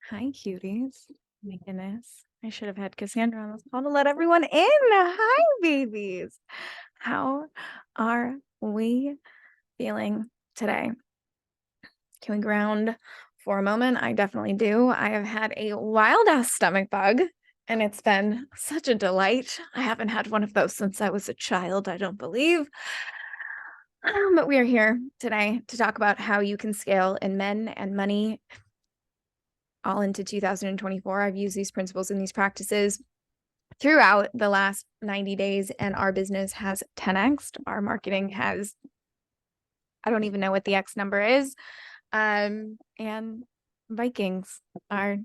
Hi, cuties. My goodness. I should have had Cassandra on this call to let everyone in. Hi, babies. How are we feeling today? Can we ground for a moment? I definitely do. I have had a wild ass stomach bug, and it's been such a delight. I haven't had one of those since I was a child, I don't believe. But we are here today to talk about how you can scale in men and money all into 2024. I've used these principles and these practices throughout the last 90 days, and our business has 10x'd. Our marketing has, I don't even know what the X number is. And Vikings are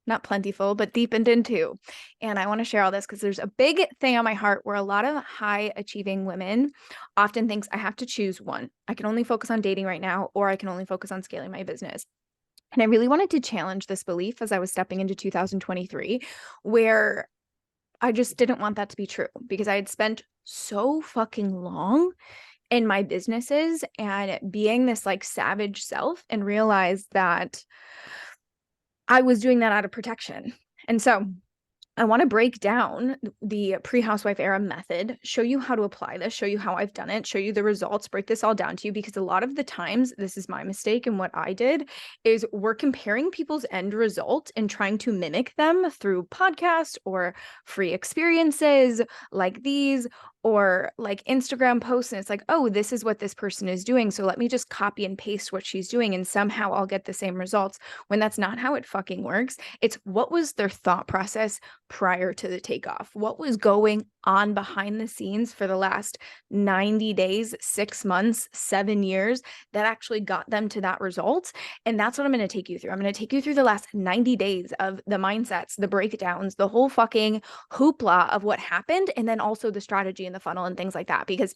not plentiful, but deepened into. And I want to share all this because there's a big thing on my heart where a lot of high achieving women often thinks I have to choose one. I can only focus on dating right now, or I can only focus on scaling my business. And I really wanted to challenge this belief as I was stepping into 2023, where I just didn't want that to be true because I had spent so fucking long in my businesses and being this like savage self and realized that I was doing that out of protection. And so I want to break down the pre-housewife era method, show you how to apply this, show you how I've done it, show you the results, break this all down to you, because a lot of the times, this is my mistake, and what I did is we're comparing people's end result and trying to mimic them through podcasts or free experiences like these, or like Instagram posts, and it's like, oh, this is what this person is doing, so let me just copy and paste what she's doing and somehow I'll get the same results, when that's not how it fucking works. It's what was their thought process prior to the takeoff? What was going on behind the scenes for the last 90 days, 6 months, 7 years that actually got them to that result? And that's what I'm going to take you through. I'm going to take you through the last 90 days of the mindsets, the breakdowns, the whole fucking hoopla of what happened, and then also the strategy and the funnel and things like that, because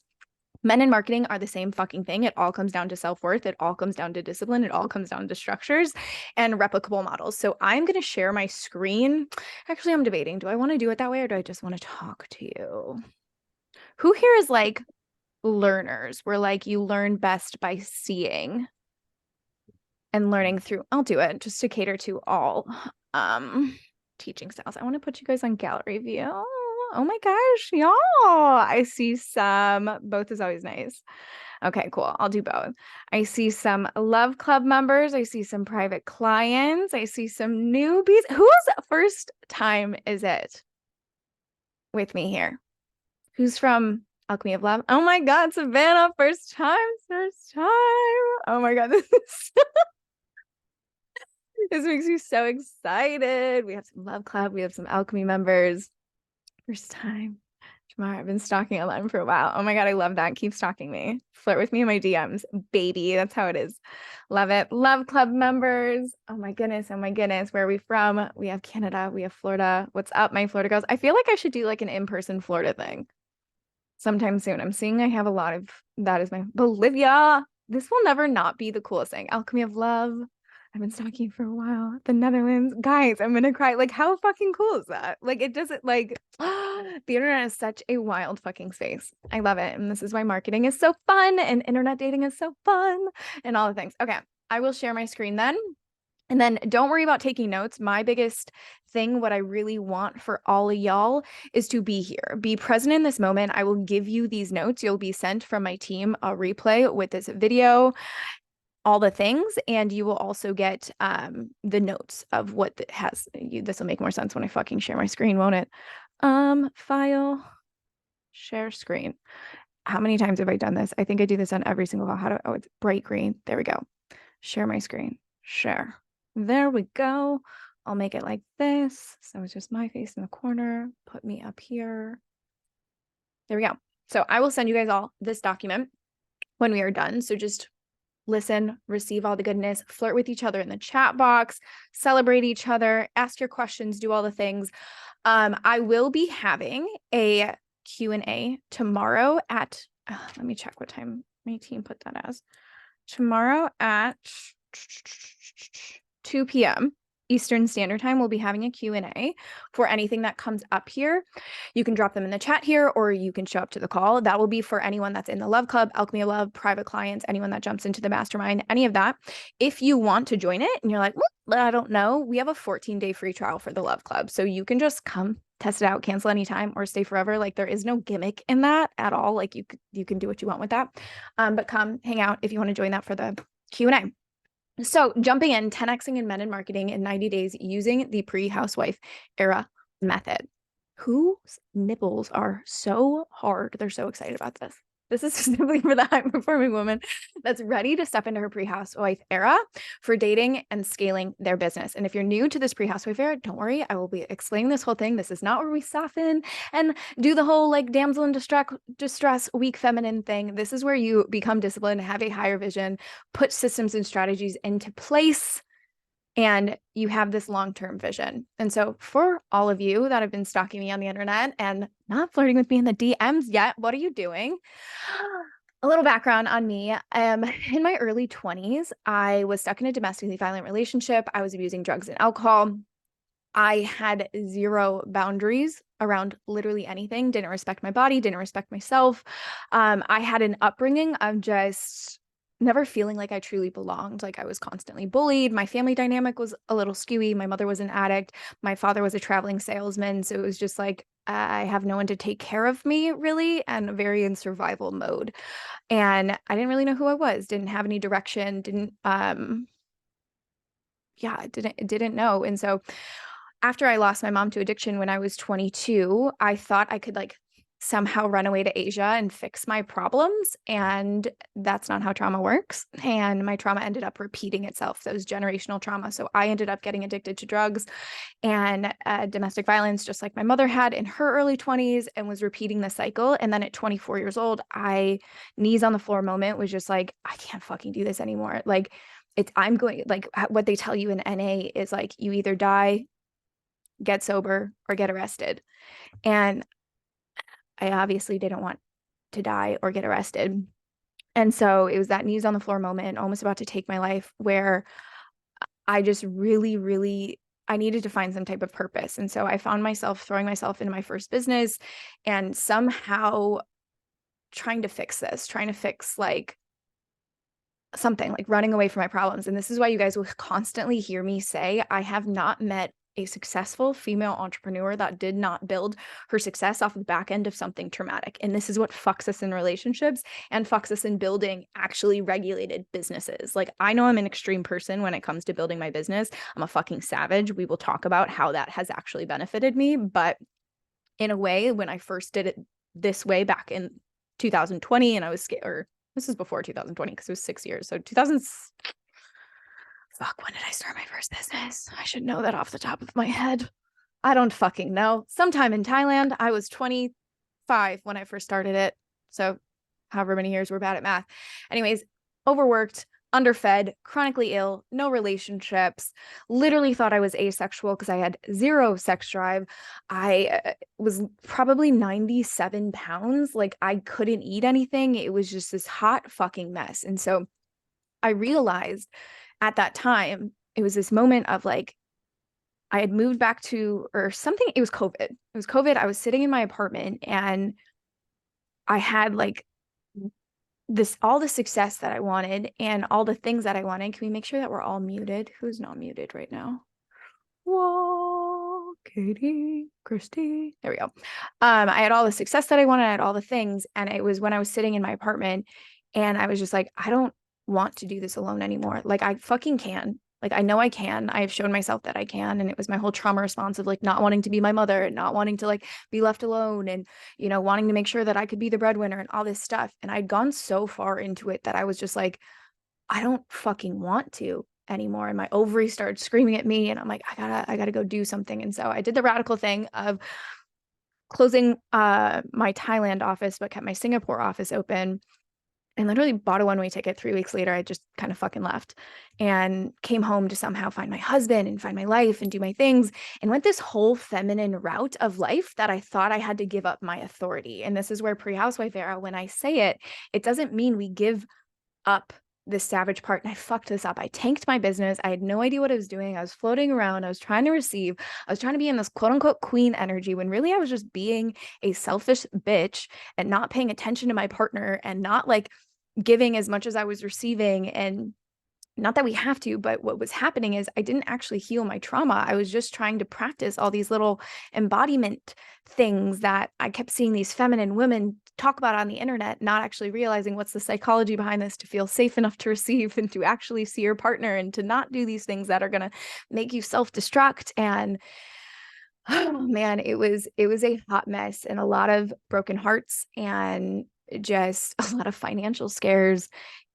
men in marketing are the same fucking thing. It all comes down to self-worth. It all comes down to discipline. It all comes down to structures and replicable models. So I'm going to share my screen. Actually, I'm debating. Do I want to do it that way, or do I just want to talk to you? Who here is like learners, where like you learn best by seeing and learning through? I'll do it just to cater to all teaching styles. I want to put you guys on gallery view. Oh my gosh, y'all. I see some, both is always nice. Okay, cool. I'll do both. I see some Love Club members. I see some private clients. I see some newbies. Whose first time is it with me here? Who's from Alchemy of Love? Oh my God, Savannah, first time, first time. Oh my God, this makes me so excited. We have some Love Club. We have some Alchemy members. First time. Jamar, I've been stalking online for a while. Oh my God, I love that. Keep stalking me. Flirt with me in my DMs. Baby, that's how it is. Love it. Love Club members. Oh my goodness. Oh my goodness. Where are we from? We have Canada. We have Florida. What's up, my Florida girls? I feel like I should do like an in-person Florida thing sometime soon. I'm seeing I have a lot of that is my Bolivia. This will never not be the coolest thing. Alchemy of Love. I've been stalking for a while. The Netherlands. Guys, I'm gonna cry. Like, how fucking cool is that? Like, it doesn't like the internet is such a wild fucking space. I love it. And this is why marketing is so fun and internet dating is so fun and all the things. Okay, I will share my screen then. And then don't worry about taking notes. My biggest thing, what I really want for all of y'all, is to be here. Be present in this moment. I will give you these notes. You'll be sent from my team a replay with this video, all the things, and you will also get the notes of what it has. This will make more sense when I fucking share my screen, won't it? File, share screen. How many times have I done this? I think I do this on every single call. Oh, it's bright green. There we go. Share my screen. Share. There we go. I'll make it like this. So it's just my face in the corner. Put me up here. There we go. So I will send you guys all this document when we are done. So just listen, receive all the goodness, flirt with each other in the chat box, celebrate each other, ask your questions, do all the things. I will be having a Q&A tomorrow at, let me check what time my team put that as. Tomorrow at 2 p.m. Eastern Standard Time, we'll be having a Q&A for anything that comes up here. You can drop them in the chat here, or you can show up to the call. That will be for anyone that's in the Love Club, Alchemy of Love, private clients, anyone that jumps into the mastermind, any of that. If you want to join it and you're like, well, I don't know, we have a 14-day free trial for the Love Club. So you can just come test it out, cancel anytime, or stay forever. Like, there is no gimmick in that at all. Like, you can do what you want with that. But come hang out if you want to join that for the Q&A. So jumping in, 10xing in men in marketing in 90 days using the pre-housewife era method. Whose nipples are so hard? They're so excited about this. This is specifically for the high-performing woman that's ready to step into her pre-housewife era for dating and scaling their business. And if you're new to this pre-housewife era, don't worry, I will be explaining this whole thing. This is not where we soften and do the whole like damsel in distress, weak feminine thing. This is where you become disciplined, have a higher vision, put systems and strategies into place, and you have this long-term vision. And so for all of you that have been stalking me on the internet and not flirting with me in the DMs yet, what are you doing? A little background on me. In my early 20s, I was stuck in a domestically violent relationship. I was abusing drugs and alcohol. I had zero boundaries around literally anything, didn't respect my body, didn't respect myself. I had an upbringing of just never feeling like I truly belonged. Like, I was constantly bullied. My family dynamic was a little skewy. My mother was an addict. My father was a traveling salesman. So it was just like, I have no one to take care of me, really, and very in survival mode. And I didn't really know who I was, didn't have any direction, didn't know. And so after I lost my mom to addiction when I was 22, I thought I could like somehow run away to Asia and fix my problems. And that's not how trauma works. And my trauma ended up repeating itself. So it was generational trauma. So I ended up getting addicted to drugs and domestic violence, just like my mother had in her early 20s, and was repeating the cycle. And then at 24 years old, knees on the floor moment was just like, I can't fucking do this anymore. Like, I'm going, like, what they tell you in NA is like, you either die, get sober, or get arrested. And I obviously didn't want to die or get arrested. And so it was that knees on the floor moment, almost about to take my life, where I just really, really, I needed to find some type of purpose. And so I found myself throwing myself into my first business and somehow trying to fix like something, like running away from my problems. And this is why you guys will constantly hear me say, I have not met a successful female entrepreneur that did not build her success off the back end of something traumatic. And this is what fucks us in relationships and fucks us in building actually regulated businesses. Like, I know I'm an extreme person when it comes to building my business. I'm a fucking savage. We will talk about how that has actually benefited me. But in a way, when I first did it this way back in 2020, and I was scared, or this is before 2020 because it was 6 years. So 2000, fuck, when did I start my first business? I should know that off the top of my head. I don't fucking know. Sometime in Thailand. I was 25 when I first started it. So however many years, we're bad at math. Anyways, overworked, underfed, chronically ill, no relationships, literally thought I was asexual because I had zero sex drive. I was probably 97 pounds. Like, I couldn't eat anything. It was just this hot fucking mess. And so I realized at that time, it was this moment of like, I had moved back to, or something, it was COVID. It was COVID. I was sitting in my apartment and I had like all the success that I wanted and all the things that I wanted. Can we make sure that we're all muted? Who's not muted right now? Whoa, Katie, Christy. There we go. I had all the success that I wanted. I had all the things. And it was when I was sitting in my apartment and I was just like, I don't want to do this alone anymore. Like, I fucking can. Like, I know I can. I have shown myself that I can. And it was my whole trauma response of like not wanting to be my mother and not wanting to like be left alone and, you know, wanting to make sure that I could be the breadwinner and all this stuff. And I'd gone so far into it that I was just like, I don't fucking want to anymore. And my ovaries started screaming at me. And I'm like, I gotta go do something. And so I did the radical thing of closing my Thailand office, but kept my Singapore office open. And literally bought a one-way ticket. 3 weeks later, I just kind of fucking left and came home to somehow find my husband and find my life and do my things, and went this whole feminine route of life that I thought I had to give up my authority. And this is where pre-housewife era, when I say it, it doesn't mean we give up the savage part, and I fucked this up. I tanked my business. I had no idea what I was doing. I was floating around. I was trying to receive. I was trying to be in this quote unquote queen energy when really I was just being a selfish bitch and not paying attention to my partner and not like giving as much as I was receiving. And not that we have to, but what was happening is I didn't actually heal my trauma. I was just trying to practice all these little embodiment things that I kept seeing these feminine women talk about on the internet, not actually realizing what's the psychology behind this to feel safe enough to receive and to actually see your partner and to not do these things that are going to make you self-destruct. And oh man, it was a hot mess and a lot of broken hearts and just a lot of financial scares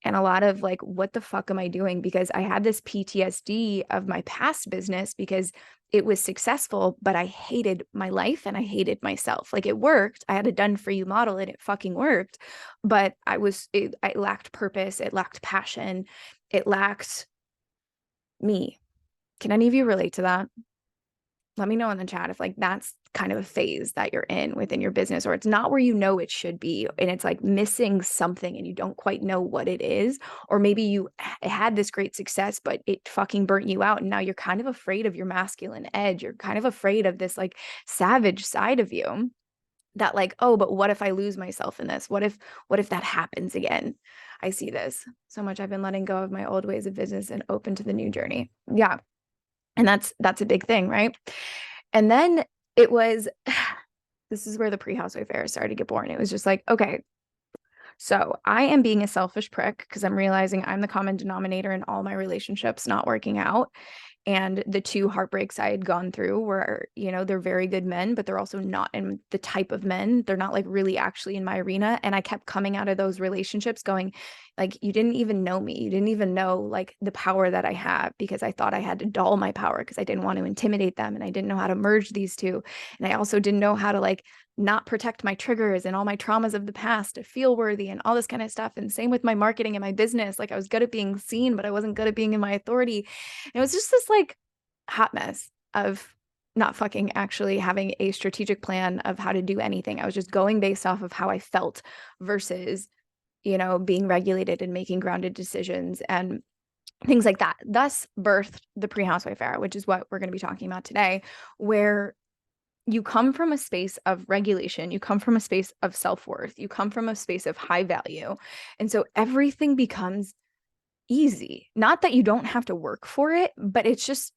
and a lot of like, what the fuck am I doing? Because I had this PTSD of my past business because it was successful, but I hated my life and I hated myself. Like it worked. I had a done for you model and it fucking worked, but I lacked purpose. It lacked passion. It lacked me. Can any of you relate to that? Let me know in the chat if like that's kind of a phase that you're in within your business, or it's not where you know it should be and it's like missing something and you don't quite know what it is. Or maybe you had this great success, but it fucking burnt you out. And now you're kind of afraid of your masculine edge. You're kind of afraid of this like savage side of you that like, oh, but what if I lose myself in this? What if that happens again? I see this so much. I've been letting go of my old ways of business and open to the new journey. Yeah. And that's a big thing, right? And then it was, this is where the pre-housewife era started to get born. It was just like, okay, so I am being a selfish prick because I'm realizing I'm the common denominator in all my relationships not working out. And the two heartbreaks I had gone through were, you know, they're very good men, but they're also not in the type of men. They're not like really actually in my arena. And I kept coming out of those relationships going, like, you didn't even know me. You didn't even know like the power that I have because I thought I had to dull my power because I didn't want to intimidate them. And I didn't know how to merge these two. And I also didn't know how to like not protect my triggers and all my traumas of the past to feel worthy and all this kind of stuff. And same with my marketing and my business. Like I was good at being seen, but I wasn't good at being in my authority. And it was just this like hot mess of not fucking actually having a strategic plan of how to do anything. I was just going based off of how I felt versus, you know, being regulated and making grounded decisions and things like that. Thus birthed the pre-housewife era, which is what we're going to be talking about today, where you come from a space of regulation, you come from a space of self-worth, you come from a space of high value. And so everything becomes easy. Not that you don't have to work for it, but it just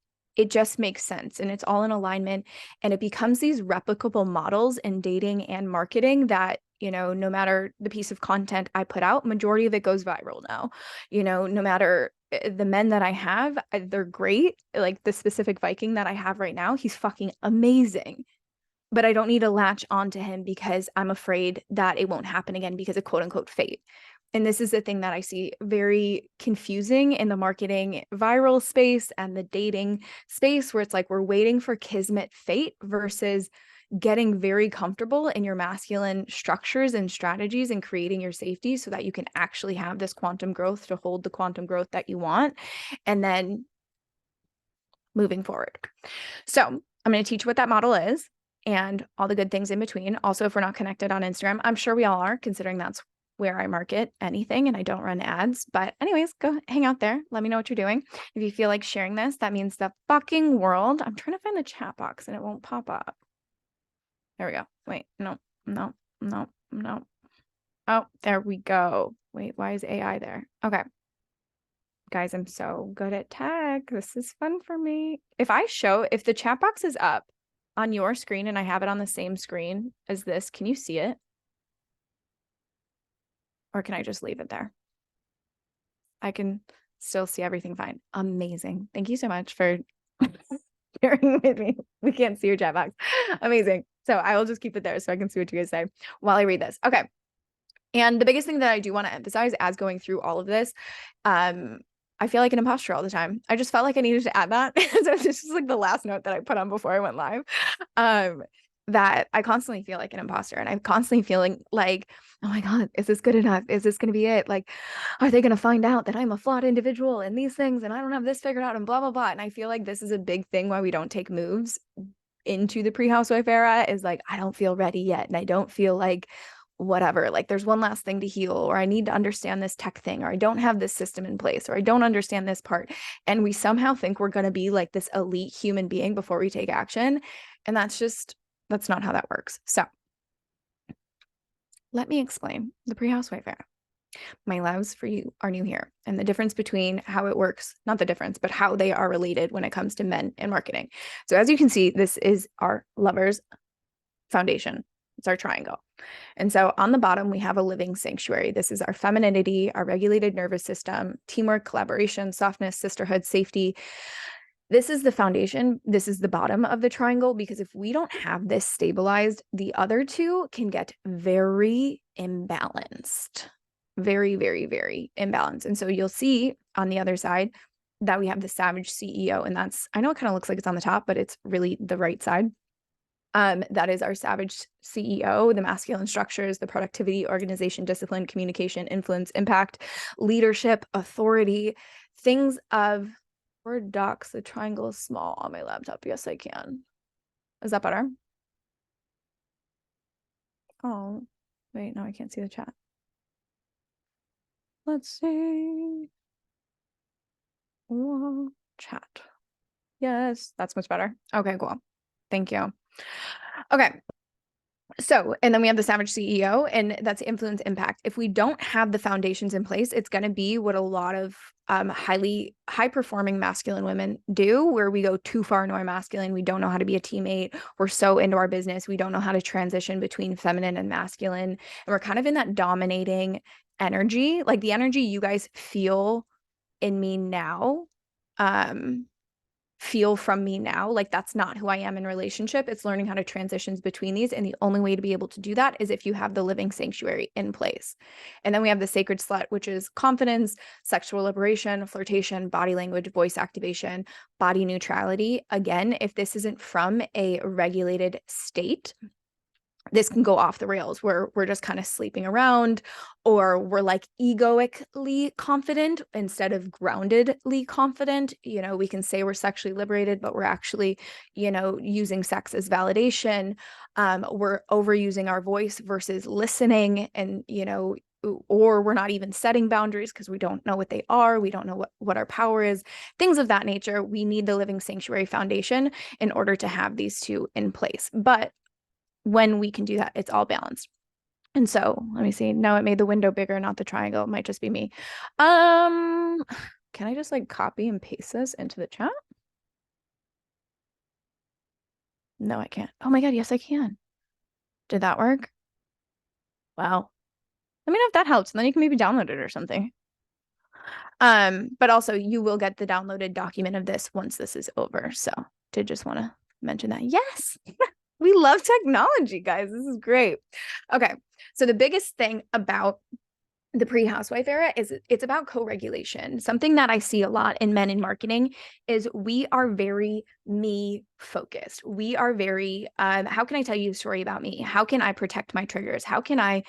makes sense and it's all in alignment and it becomes these replicable models in dating and marketing that, you know, no matter the piece of content I put out, majority of it goes viral now. You know, no matter the men that I have, they're great. Like the specific Viking that I have right now, he's fucking amazing. But I don't need to latch onto him because I'm afraid that it won't happen again because of quote unquote fate. And this is the thing that I see very confusing in the marketing viral space and the dating space, where it's like we're waiting for kismet fate versus getting very comfortable in your masculine structures and strategies and creating your safety so that you can actually have this quantum growth to hold the quantum growth that you want. And then moving forward. So I'm going to teach you what that model is and all the good things in between. Also, if we're not connected on Instagram, I'm sure we all are, considering that's where I market anything and I don't run ads. But anyways, go hang out there. Let me know what you're doing. If you feel like sharing this, that means the fucking world. I'm trying to find the chat box and it won't pop up. There we go. Wait, no. Oh, there we go. Wait, why is AI there? Okay. Guys, I'm so good at tech. This is fun for me. If the chat box is up on your screen and I have it on the same screen as this, can you see it? Or can I just leave it there? I can still see everything fine. Amazing. Thank you so much for sharing with me. We can't see your chat box. Amazing. So I will just keep it there so I can see what you guys say while I read this. Okay. And the biggest thing that I do want to emphasize as going through all of this, I feel like an imposter all the time. I just felt like I needed to add that. So this is like the last note that I put on before I went live. That I constantly feel like an imposter and I'm constantly feeling like, oh my God, is this good enough? Is this going to be it? Like, are they going to find out that I'm a flawed individual and these things and I don't have this figured out and blah, blah, blah. And I feel like this is a big thing why we don't take moves into the pre-housewife era is like, I don't feel ready yet. And I don't feel like whatever, like there's one last thing to heal, or I need to understand this tech thing, or I don't have this system in place, or I don't understand this part. And we somehow think we're going to be like this elite human being before we take action. And that's not how that works. So let me explain the pre-housewife era. My loves, for you are new here, and the difference between how it works, not the difference, but how they are related when it comes to men and marketing. So as you can see, this is our lovers foundation. It's our triangle. And so on the bottom, we have a living sanctuary. This is our femininity, our regulated nervous system, teamwork, collaboration, softness, sisterhood, safety. This is the foundation. This is the bottom of the triangle, because if we don't have this stabilized, the other two can get very imbalanced. Very, very, very imbalanced. And so you'll see on the other side that we have the savage CEO. And that's, I know it kind of looks like it's on the top, but it's really the right side. That is our savage CEO, the masculine structures, the productivity, organization, discipline, communication, influence, impact, leadership, authority, things of Word docs. The triangle is small on my laptop. Yes, I can. Is that better? Oh, wait, no, I can't see the chat. Let's see. Whoa, chat. Yes, that's much better. Okay, cool. Thank you. Okay. So, and then we have the savage CEO, and that's influence impact. If we don't have the foundations in place, it's going to be what a lot of high performing masculine women do, where we go too far into our masculine. We don't know how to be a teammate. We're so into our business. We don't know how to transition between feminine and masculine. And we're kind of in that dominating energy, like the energy you guys feel in me now. Feel from me now, like that's not who I am in relationship. It's learning how to transitions between these, and the only way to be able to do that is if you have the living sanctuary in place. And then we have the sacred slut, which is confidence, sexual liberation, flirtation, body language, voice activation, body neutrality. Again, if this isn't from a regulated state, this can go off the rails, where we're just kind of sleeping around, or we're like egoically confident instead of groundedly confident. You know, we can say we're sexually liberated, but we're actually, you know, using sex as validation. We're overusing our voice versus listening, and, you know, or we're not even setting boundaries because we don't know what they are. We don't know what our power is, things of that nature. We need the living sanctuary foundation in order to have these two in place. But when we can do that, it's all balanced. And so let me see. No, it made the window bigger, not the triangle. It might just be me. Can I just like copy and paste this into the chat? No, I can't. Oh my God, yes, I can. Did that work? Wow. Let me know if that helps, and then you can maybe download it or something. But also you will get the downloaded document of this once this is over. So did just want to mention that. Yes. We love technology, guys. This is great. Okay. So the biggest thing about the pre-housewife era is it's about co-regulation. Something that I see a lot in men in marketing is we are very me focused. We are very, how can I tell you a story about me? How can I protect my triggers? How can I,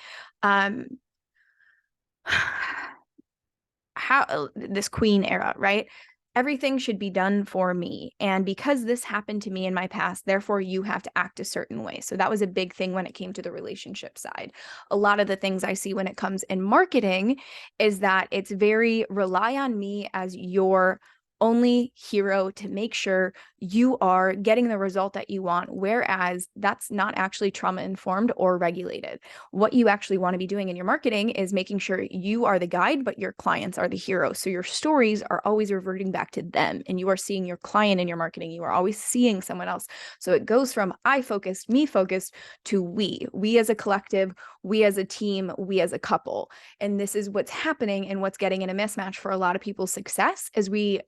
this queen era, right? Everything should be done for me. And because this happened to me in my past, therefore you have to act a certain way. So that was a big thing when it came to the relationship side. A lot of the things I see when it comes in marketing is that it's very rely on me as your only hero to make sure you are getting the result that you want, whereas that's not actually trauma informed or regulated. What you actually want to be doing in your marketing is making sure you are the guide, but your clients are the hero. So your stories are always reverting back to them, and you are seeing your client in your marketing. You are always seeing someone else. So it goes from I focused, me focused, to we as a collective, we as a team, we as a couple. And this is what's happening, and what's getting in a mismatch for a lot of people's success is we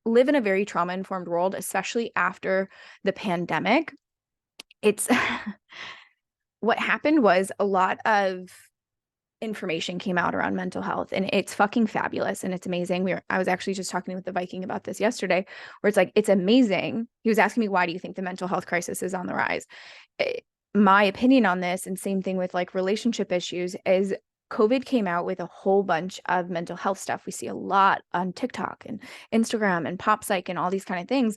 live in a very trauma-informed world, especially after the pandemic. It's what happened was a lot of information came out around mental health, and it's fucking fabulous and it's amazing. I was actually just talking with the Viking about this yesterday, where it's like, it's amazing. He was asking me, why do you think the mental health crisis is on the rise? My opinion on this, and same thing with like relationship issues, is COVID came out with a whole bunch of mental health stuff. We see a lot on TikTok and Instagram and Pop Psych and all these kind of things.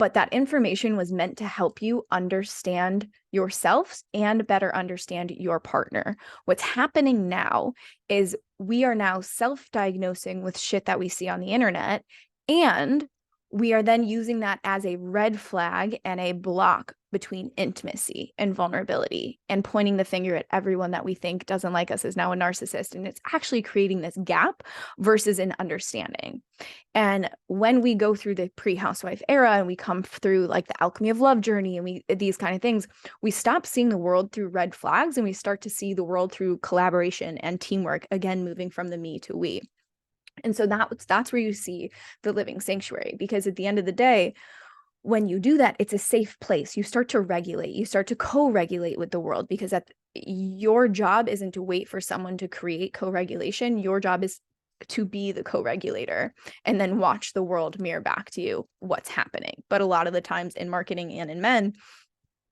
but that information was meant to help you understand yourselves and better understand your partner. What's happening now is we are now self-diagnosing with shit that we see on the internet, and we are then using that as a red flag and a block between intimacy and vulnerability, and pointing the finger at everyone that we think doesn't like us is now a narcissist. And it's actually creating this gap versus an understanding. And when we go through the pre-housewife era and we come through like the alchemy of love journey and these kind of things, we stop seeing the world through red flags and we start to see the world through collaboration and teamwork, again, moving from the me to we. And so that's where you see the living sanctuary, because at the end of the day, when you do that, it's a safe place. You start to regulate, you start to co-regulate with the world, because your job isn't to wait for someone to create co-regulation. Your job is to be the co-regulator and then watch the world mirror back to you what's happening. But a lot of the times in marketing and in men,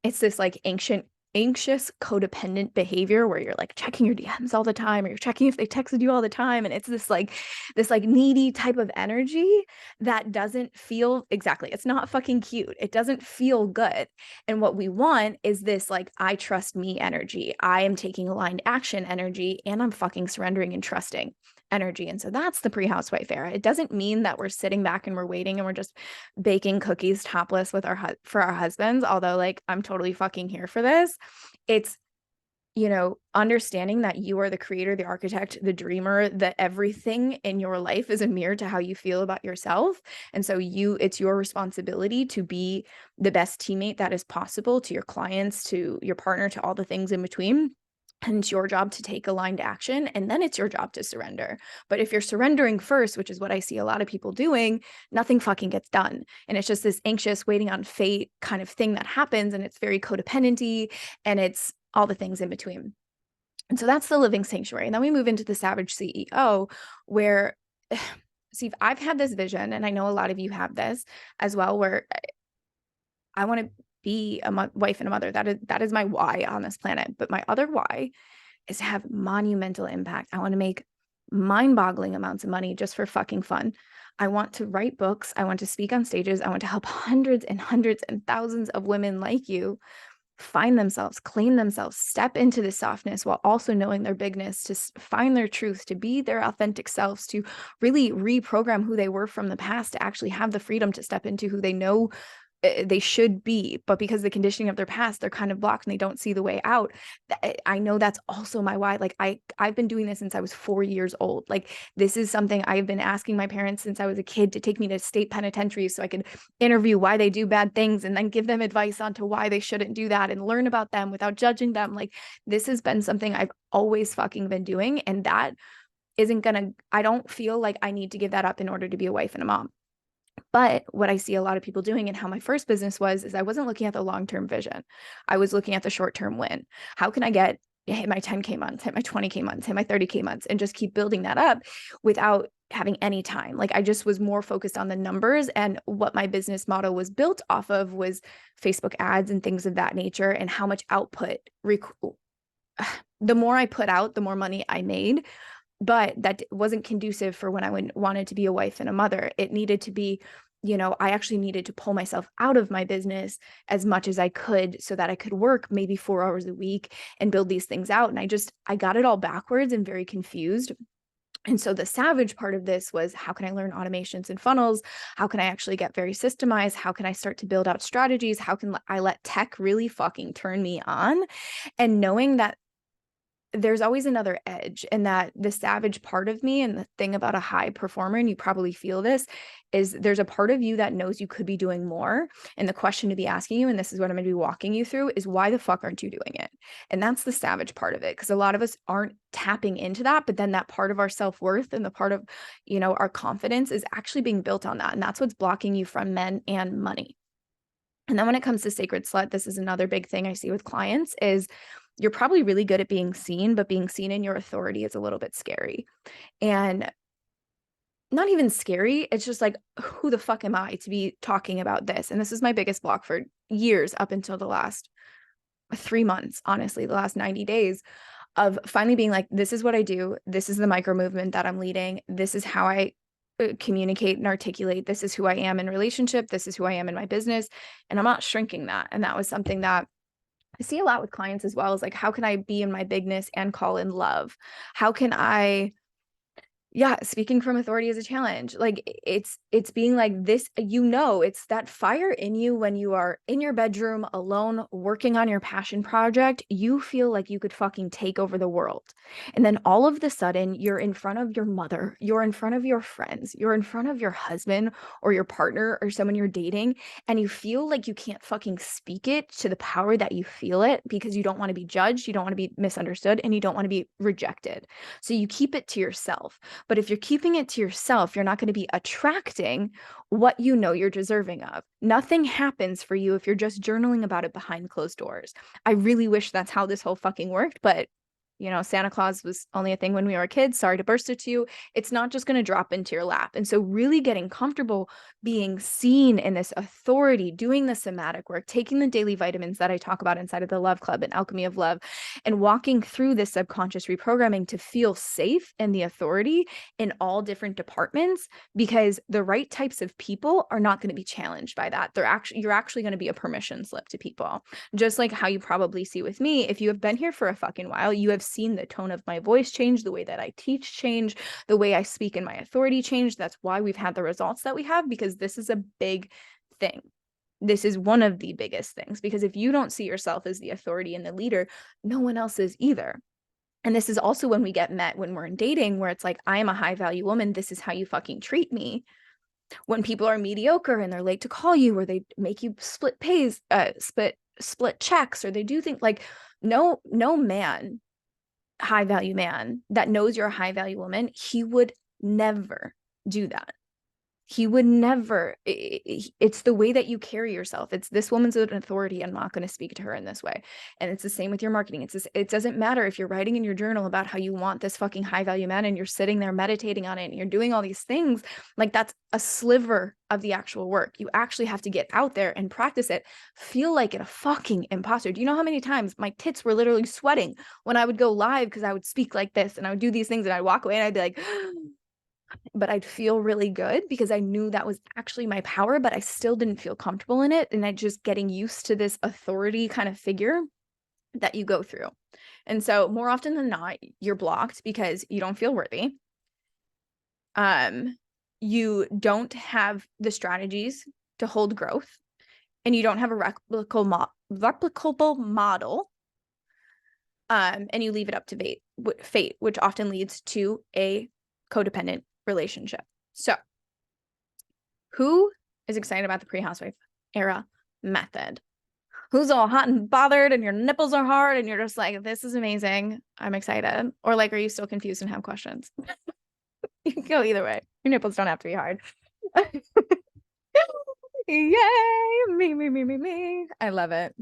it's this like anxious codependent behavior where you're like checking your DMs all the time, or you're checking if they texted you all the time, and it's this like needy type of energy that doesn't feel, exactly, it's not fucking cute, it doesn't feel good. And what we want is this like I trust me energy, I am taking aligned action energy, and I'm fucking surrendering and trusting energy. And so that's the pre-housewife era. It doesn't mean that we're sitting back and we're waiting and we're just baking cookies topless with for our husbands, although like I'm totally fucking here for this. It's, understanding that you are the creator, the architect, the dreamer, that everything in your life is a mirror to how you feel about yourself. And so it's your responsibility to be the best teammate that is possible to your clients, to your partner, to all the things in between. And it's your job to take aligned action, and then it's your job to surrender. But if you're surrendering first, which is what I see a lot of people doing, nothing fucking gets done. And it's just this anxious waiting on fate kind of thing that happens, and it's very codependency, and it's all the things in between. And so that's the living sanctuary. And then we move into the savage CEO, where, see, I've had this vision, and I know a lot of you have this as well, where I want to be a wife and a mother. That is my why on this planet. But my other why is to have monumental impact. I want to make mind-boggling amounts of money just for fucking fun. I want to write books. I want to speak on stages. I want to help hundreds and hundreds and thousands of women like you find themselves, claim themselves, step into the softness while also knowing their bigness, to find their truth, to be their authentic selves, to really reprogram who they were from the past, to actually have the freedom to step into who they know they should be, but because the conditioning of their past, they're kind of blocked and they don't see the way out. I know that's also my why. Like I've been doing this since I was 4 years old. Like this is something I've been asking my parents since I was a kid to take me to state penitentiaries so I could interview why they do bad things and then give them advice onto why they shouldn't do that and learn about them without judging them. Like this has been something I've always fucking been doing, and that I don't feel like I need to give that up in order to be a wife and a mom. But what I see a lot of people doing, and how my first business was, is I wasn't looking at the long-term vision. I was looking at the short-term win. How can I hit my 10K months, hit my 20K months, hit my 30K months, and just keep building that up without having any time. Like I just was more focused on the numbers, and what my business model was built off of was Facebook ads and things of that nature, and how much output. The more I put out, the more money I made. But that wasn't conducive for when I wanted to be a wife and a mother. It needed to be, I actually needed to pull myself out of my business as much as I could so that I could work maybe 4 hours a week and build these things out. And I got it all backwards and very confused. And so the savage part of this was, how can I learn automations and funnels? How can I actually get very systemized? How can I start to build out strategies? How can I let tech really fucking turn me on? And knowing that there's always another edge, and that the savage part of me, and the thing about a high performer, and you probably feel this, is there's a part of you that knows you could be doing more. And the question to be asking you, and this is what I'm going to be walking you through, is why the fuck aren't you doing it? And that's the savage part of it, because a lot of us aren't tapping into that. But then that part of our self-worth and the part of, our confidence is actually being built on that. And that's what's blocking you from men and money. And then when it comes to sacred slut, this is another big thing I see with clients is, you're probably really good at being seen, but being seen in your authority is a little bit scary. And not even scary, it's just like, who the fuck am I to be talking about this? And this is my biggest block for years, up until the last 3 months, honestly, the last 90 days, of finally being like, this is what I do. This is the micro movement that I'm leading. This is how I communicate and articulate, this is who I am in relationship, this is who I am in my business, and I'm not shrinking that. And that was something that I see a lot with clients as well, is like, how can I be in my bigness and call in love? How can I, yeah, speaking from authority is a challenge. Like it's being like this, it's that fire in you when you are in your bedroom alone working on your passion project. You feel like you could fucking take over the world. And then all of the sudden you're in front of your mother, you're in front of your friends, you're in front of your husband or your partner or someone you're dating, and you feel like you can't fucking speak it to the power that you feel it because you don't want to be judged, you don't want to be misunderstood, and you don't want to be rejected. So you keep it to yourself. But if you're keeping it to yourself, you're not going to be attracting what you know you're deserving of. Nothing happens for you if you're just journaling about it behind closed doors. I really wish that's how this whole fucking worked, but Santa Claus was only a thing when we were kids. Sorry to burst it to you. It's not just going to drop into your lap. And so really getting comfortable being seen in this authority, doing the somatic work, taking the daily vitamins that I talk about inside of the Love Club and Alchemy of Love, and walking through this subconscious reprogramming to feel safe in the authority in all different departments, because the right types of people are not going to be challenged by that. You're actually going to be a permission slip to people. Just like how you probably see with me, if you have been here for a fucking while, you have seen the tone of my voice change, the way that I teach change, the way I speak in my authority change. That's why we've had the results that we have, because this is a big thing. This is one of the biggest things, because if you don't see yourself as the authority and the leader, no one else is either. And this is also when we get met when we're in dating, where it's like, I am a high value woman. This is how you fucking treat me. When people are mediocre and they're late to call you, or they make you split pays, split checks, or they do things like, no man, high value man that knows you're a high value woman, he would never do that. He would never. It's the way that you carry yourself. It's, this woman's an authority, I'm not going to speak to her in this way. And it's the same with your marketing. It doesn't matter if you're writing in your journal about how you want this fucking high value man, and you're sitting there meditating on it, and you're doing all these things. Like, that's a sliver of the actual work. You actually have to get out there and practice it. Feel like a fucking imposter. Do you know how many times my tits were literally sweating when I would go live, because I would speak like this and I would do these things, and I'd walk away and I'd be like, but I'd feel really good because I knew that was actually my power, but I still didn't feel comfortable in it. And I just getting used to this authority kind of figure that you go through. And so more often than not, you're blocked because you don't feel worthy. You don't have the strategies to hold growth, and you don't have a replicable model. And you leave it up to fate, which often leads to a codependent relationship. So who is excited about the pre-housewife era method? Who's all hot and bothered and your nipples are hard and you're just like, this is amazing, I'm excited? Or like, are you still confused and have questions? You can go either way. Your nipples don't have to be hard. Yay, me. I love it.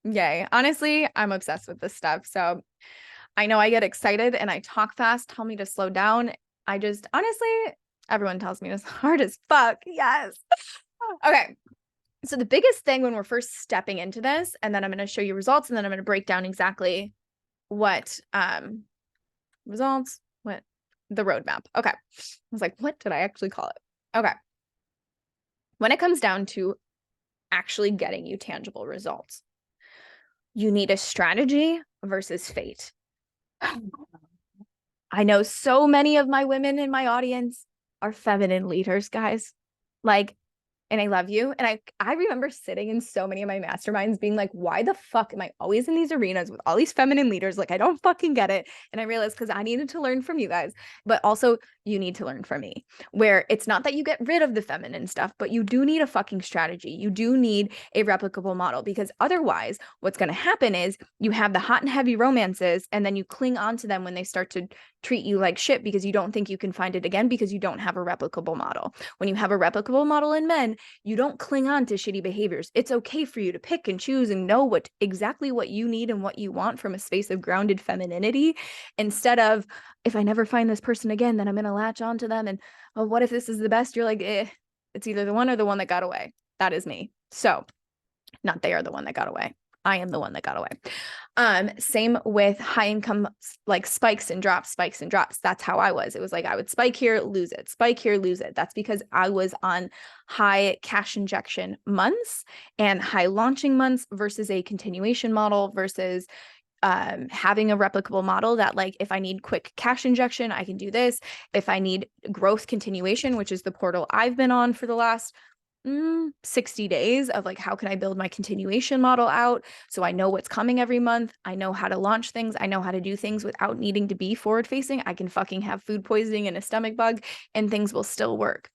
Yay. Honestly, I'm obsessed with this stuff. So I know I get excited and I talk fast. Tell me to slow down. I just, honestly, everyone tells me it's hard as fuck. Yes. Okay. So the biggest thing when we're first stepping into this, and then I'm going to show you results, and then I'm going to break down exactly what results, what the roadmap. Okay. I was like, what did I actually call it? Okay. When it comes down to actually getting you tangible results, you need a strategy versus fate. I know so many of my women in my audience are feminine leaders, guys. Like, and I love you. And I remember sitting in so many of my masterminds being like, why the fuck am I always in these arenas with all these feminine leaders? Like, I don't fucking get it. And I realized, because I needed to learn from you guys, but also you need to learn from me, where it's not that you get rid of the feminine stuff, but you do need a fucking strategy. You do need a replicable model, because otherwise what's going to happen is you have the hot and heavy romances, and then you cling on to them when they start to treat you like shit, because you don't think you can find it again, because you don't have a replicable model. When you have a replicable model in men, you don't cling on to shitty behaviors. It's okay for you to pick and choose and know exactly what you need and what you want from a space of grounded femininity, instead of, if I never find this person again, then I'm going to latch onto them. And, oh, what if this is the best? You're like, it's either the one or the one that got away. That is me. So not they are the one that got away. I am the one that got away. Same with high income, like spikes and drops, spikes and drops. That's how I was. It was like I would spike here, lose it, spike here, lose it. That's because I was on high cash injection months and high launching months versus a continuation model versus having a replicable model that, like, if I need quick cash injection, I can do this. If I need growth continuation, which is the portal I've been on for the last 60 days of like, how can I build my continuation model out so I know what's coming every month? I know how to launch things. I know how to do things without needing to be forward facing. I can fucking have food poisoning and a stomach bug and things will still work.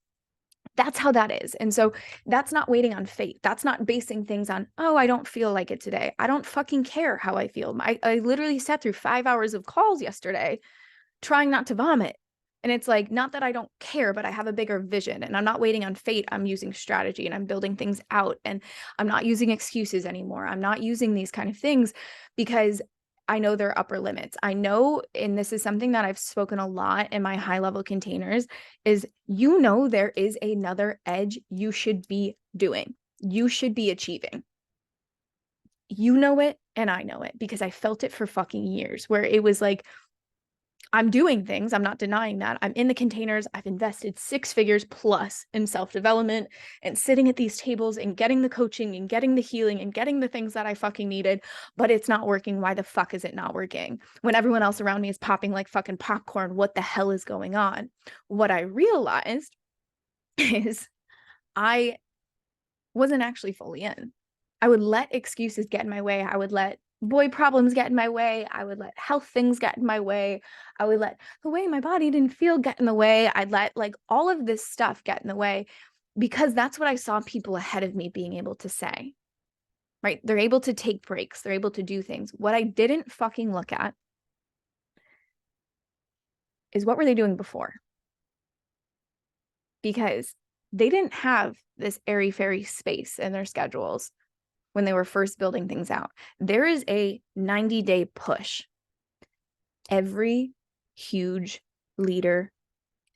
That's how that is. And so that's not waiting on fate. That's not basing things on, oh, I don't feel like it today. I don't fucking care how I feel. I literally sat through 5 hours of calls yesterday trying not to vomit. And it's like, not that I don't care, but I have a bigger vision and I'm not waiting on fate. I'm using strategy and I'm building things out and I'm not using excuses anymore. I'm not using these kind of things because I know there are upper limits. I know, and this is something that I've spoken a lot in my high level containers, is there is another edge you should be doing. You should be achieving. You know it and I know it because I felt it for fucking years where it was like, I'm doing things. I'm not denying that. I'm in the containers. I've invested 6 figures plus in self-development and sitting at these tables and getting the coaching and getting the healing and getting the things that I fucking needed, but it's not working. Why the fuck is it not working? When everyone else around me is popping like fucking popcorn, what the hell is going on? What I realized is I wasn't actually fully in. I would let excuses get in my way. I would let boy problems get in my way. I would let health things get in my way. I would let the way my body didn't feel get in the way. I'd let like all of this stuff get in the way because that's what I saw people ahead of me being able to say, right? They're able to take breaks. They're able to do things. What I didn't fucking look at is what were they doing before? Because they didn't have this airy-fairy space in their schedules when they were first building things out. There is a 90-day push. Every huge leader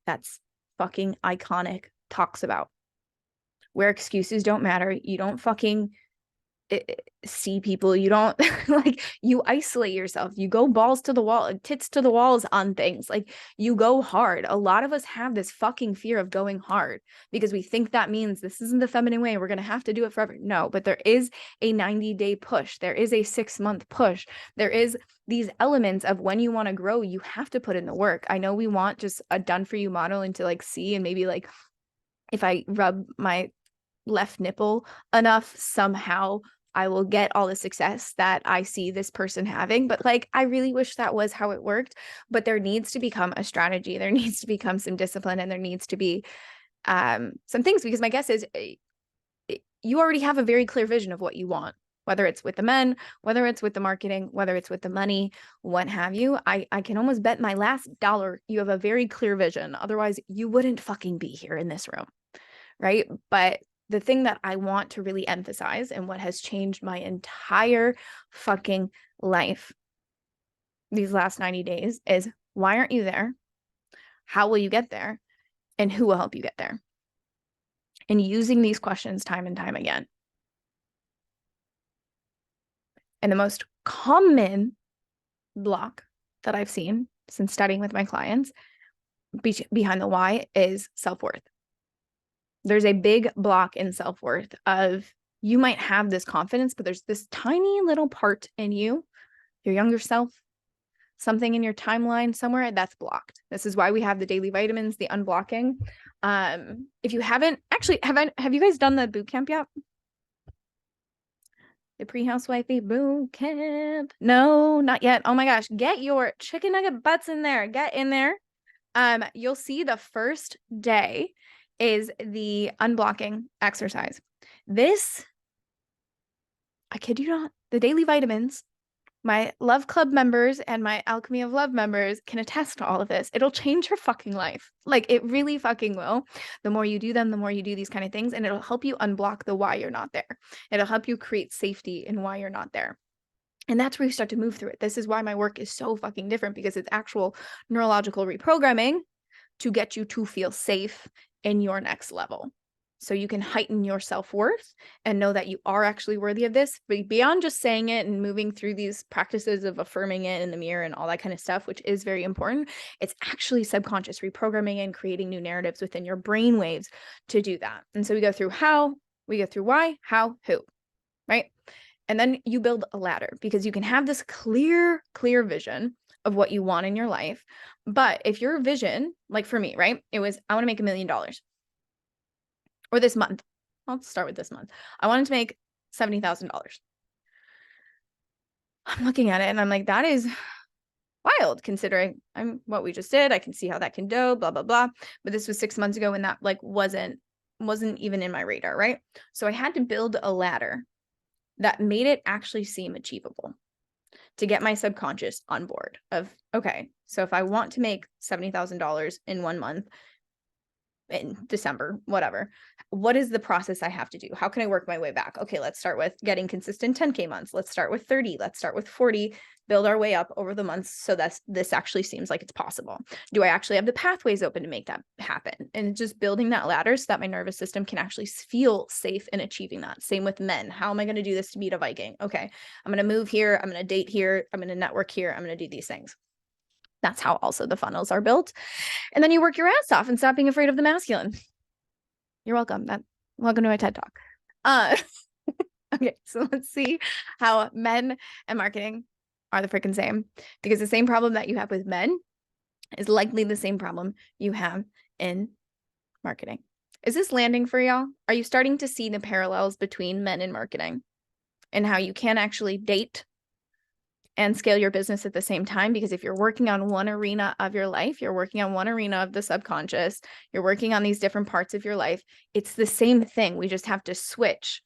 that's fucking iconic talks about where excuses don't matter. You don't fucking see people. You don't like, you isolate yourself. You go balls to the wall, tits to the walls on things. Like, you go hard. A lot of us have this fucking fear of going hard because we think that means this isn't the feminine way. We're going to have to do it forever. No, but there is a 90-day push. There is a 6-month push. There is these elements of when you want to grow, you have to put in the work. I know we want just a done for you model and to like see, and maybe like if I rub my left nipple enough, somehow I will get all the success that I see this person having. But like, I really wish that was how it worked, but there needs to become a strategy. There needs to become some discipline, and there needs to be some things, because my guess is you already have a very clear vision of what you want, whether it's with the men, whether it's with the marketing, whether it's with the money, what have you. I can almost bet my last dollar you have a very clear vision. Otherwise, you wouldn't fucking be here in this room, right? But the thing that I want to really emphasize, and what has changed my entire fucking life these last 90 days, is why aren't you there? How will you get there? And who will help you get there? And using these questions time and time again. And the most common block that I've seen since studying with my clients behind the why is self-worth. There's a big block in self-worth of, you might have this confidence, but there's this tiny little part in you, your younger self, something in your timeline somewhere that's blocked. This is why we have the daily vitamins, the unblocking. If you haven't, actually, have you guys done the boot camp yet? The pre-housewifey boot camp? No, not yet. Oh my gosh, get your chicken nugget butts in there. Get in there. You'll see the first day is the unblocking exercise. This, I kid you not, the daily vitamins, my Love Club members and my Alchemy of Love members can attest to all of this. It'll change your fucking life. Like, it really fucking will. The more you do them, the more you do these kind of things, and it'll help you unblock the why you're not there. It'll help you create safety in why you're not there. And that's where you start to move through it. This is why my work is so fucking different, because it's actual neurological reprogramming to get you to feel safe in your next level. so you can heighten your self-worth and know that you are actually worthy of this. But beyond just saying it and moving through these practices of affirming it in the mirror and all that kind of stuff, which is very important, it's actually subconscious reprogramming and creating new narratives within your brain waves to do that. And so we go through how, we go through why, how, who, right? And then you build a ladder, because you can have this clear vision of what you want in your life. But if your vision, like for me, right, it was, I want to make $1 million. Or this month. I'll start with this month. I wanted to make $70,000. I'm looking at it and I'm like, that is wild considering what we just did. I can see how that can go, blah, blah, blah. But this was 6 months ago and that like wasn't even in my radar, right? So I had to build a ladder that made it actually seem achievable to get my subconscious on board of, okay, so if I want to make $70,000 in 1 month, in December, whatever, what is the process I have to do? How can I work my way back? Okay, let's start with getting consistent 10K months. Let's start with 30. Let's start with 40, build our way up over the months so that this actually seems like it's possible. Do I actually have the pathways open to make that happen? And just building that ladder so that my nervous system can actually feel safe in achieving that. Same with men. How am I going to do this to beat a Viking? Okay, I'm going to move here. I'm going to date here. I'm going to network here. I'm going to do these things. That's how also the funnels are built. And then you work your ass off and stop being afraid of the masculine. You're welcome. Welcome to my TED Talk. Okay, so let's see how men and marketing are the freaking same, because the same problem that you have with men is likely the same problem you have in marketing. Is this landing for y'all? Are you starting to see the parallels between men and marketing and how you can actually date and scale your business at the same time? Because if you're working on one arena of your life, you're working on one arena of the subconscious, you're working on these different parts of your life, it's the same thing. We just have to switch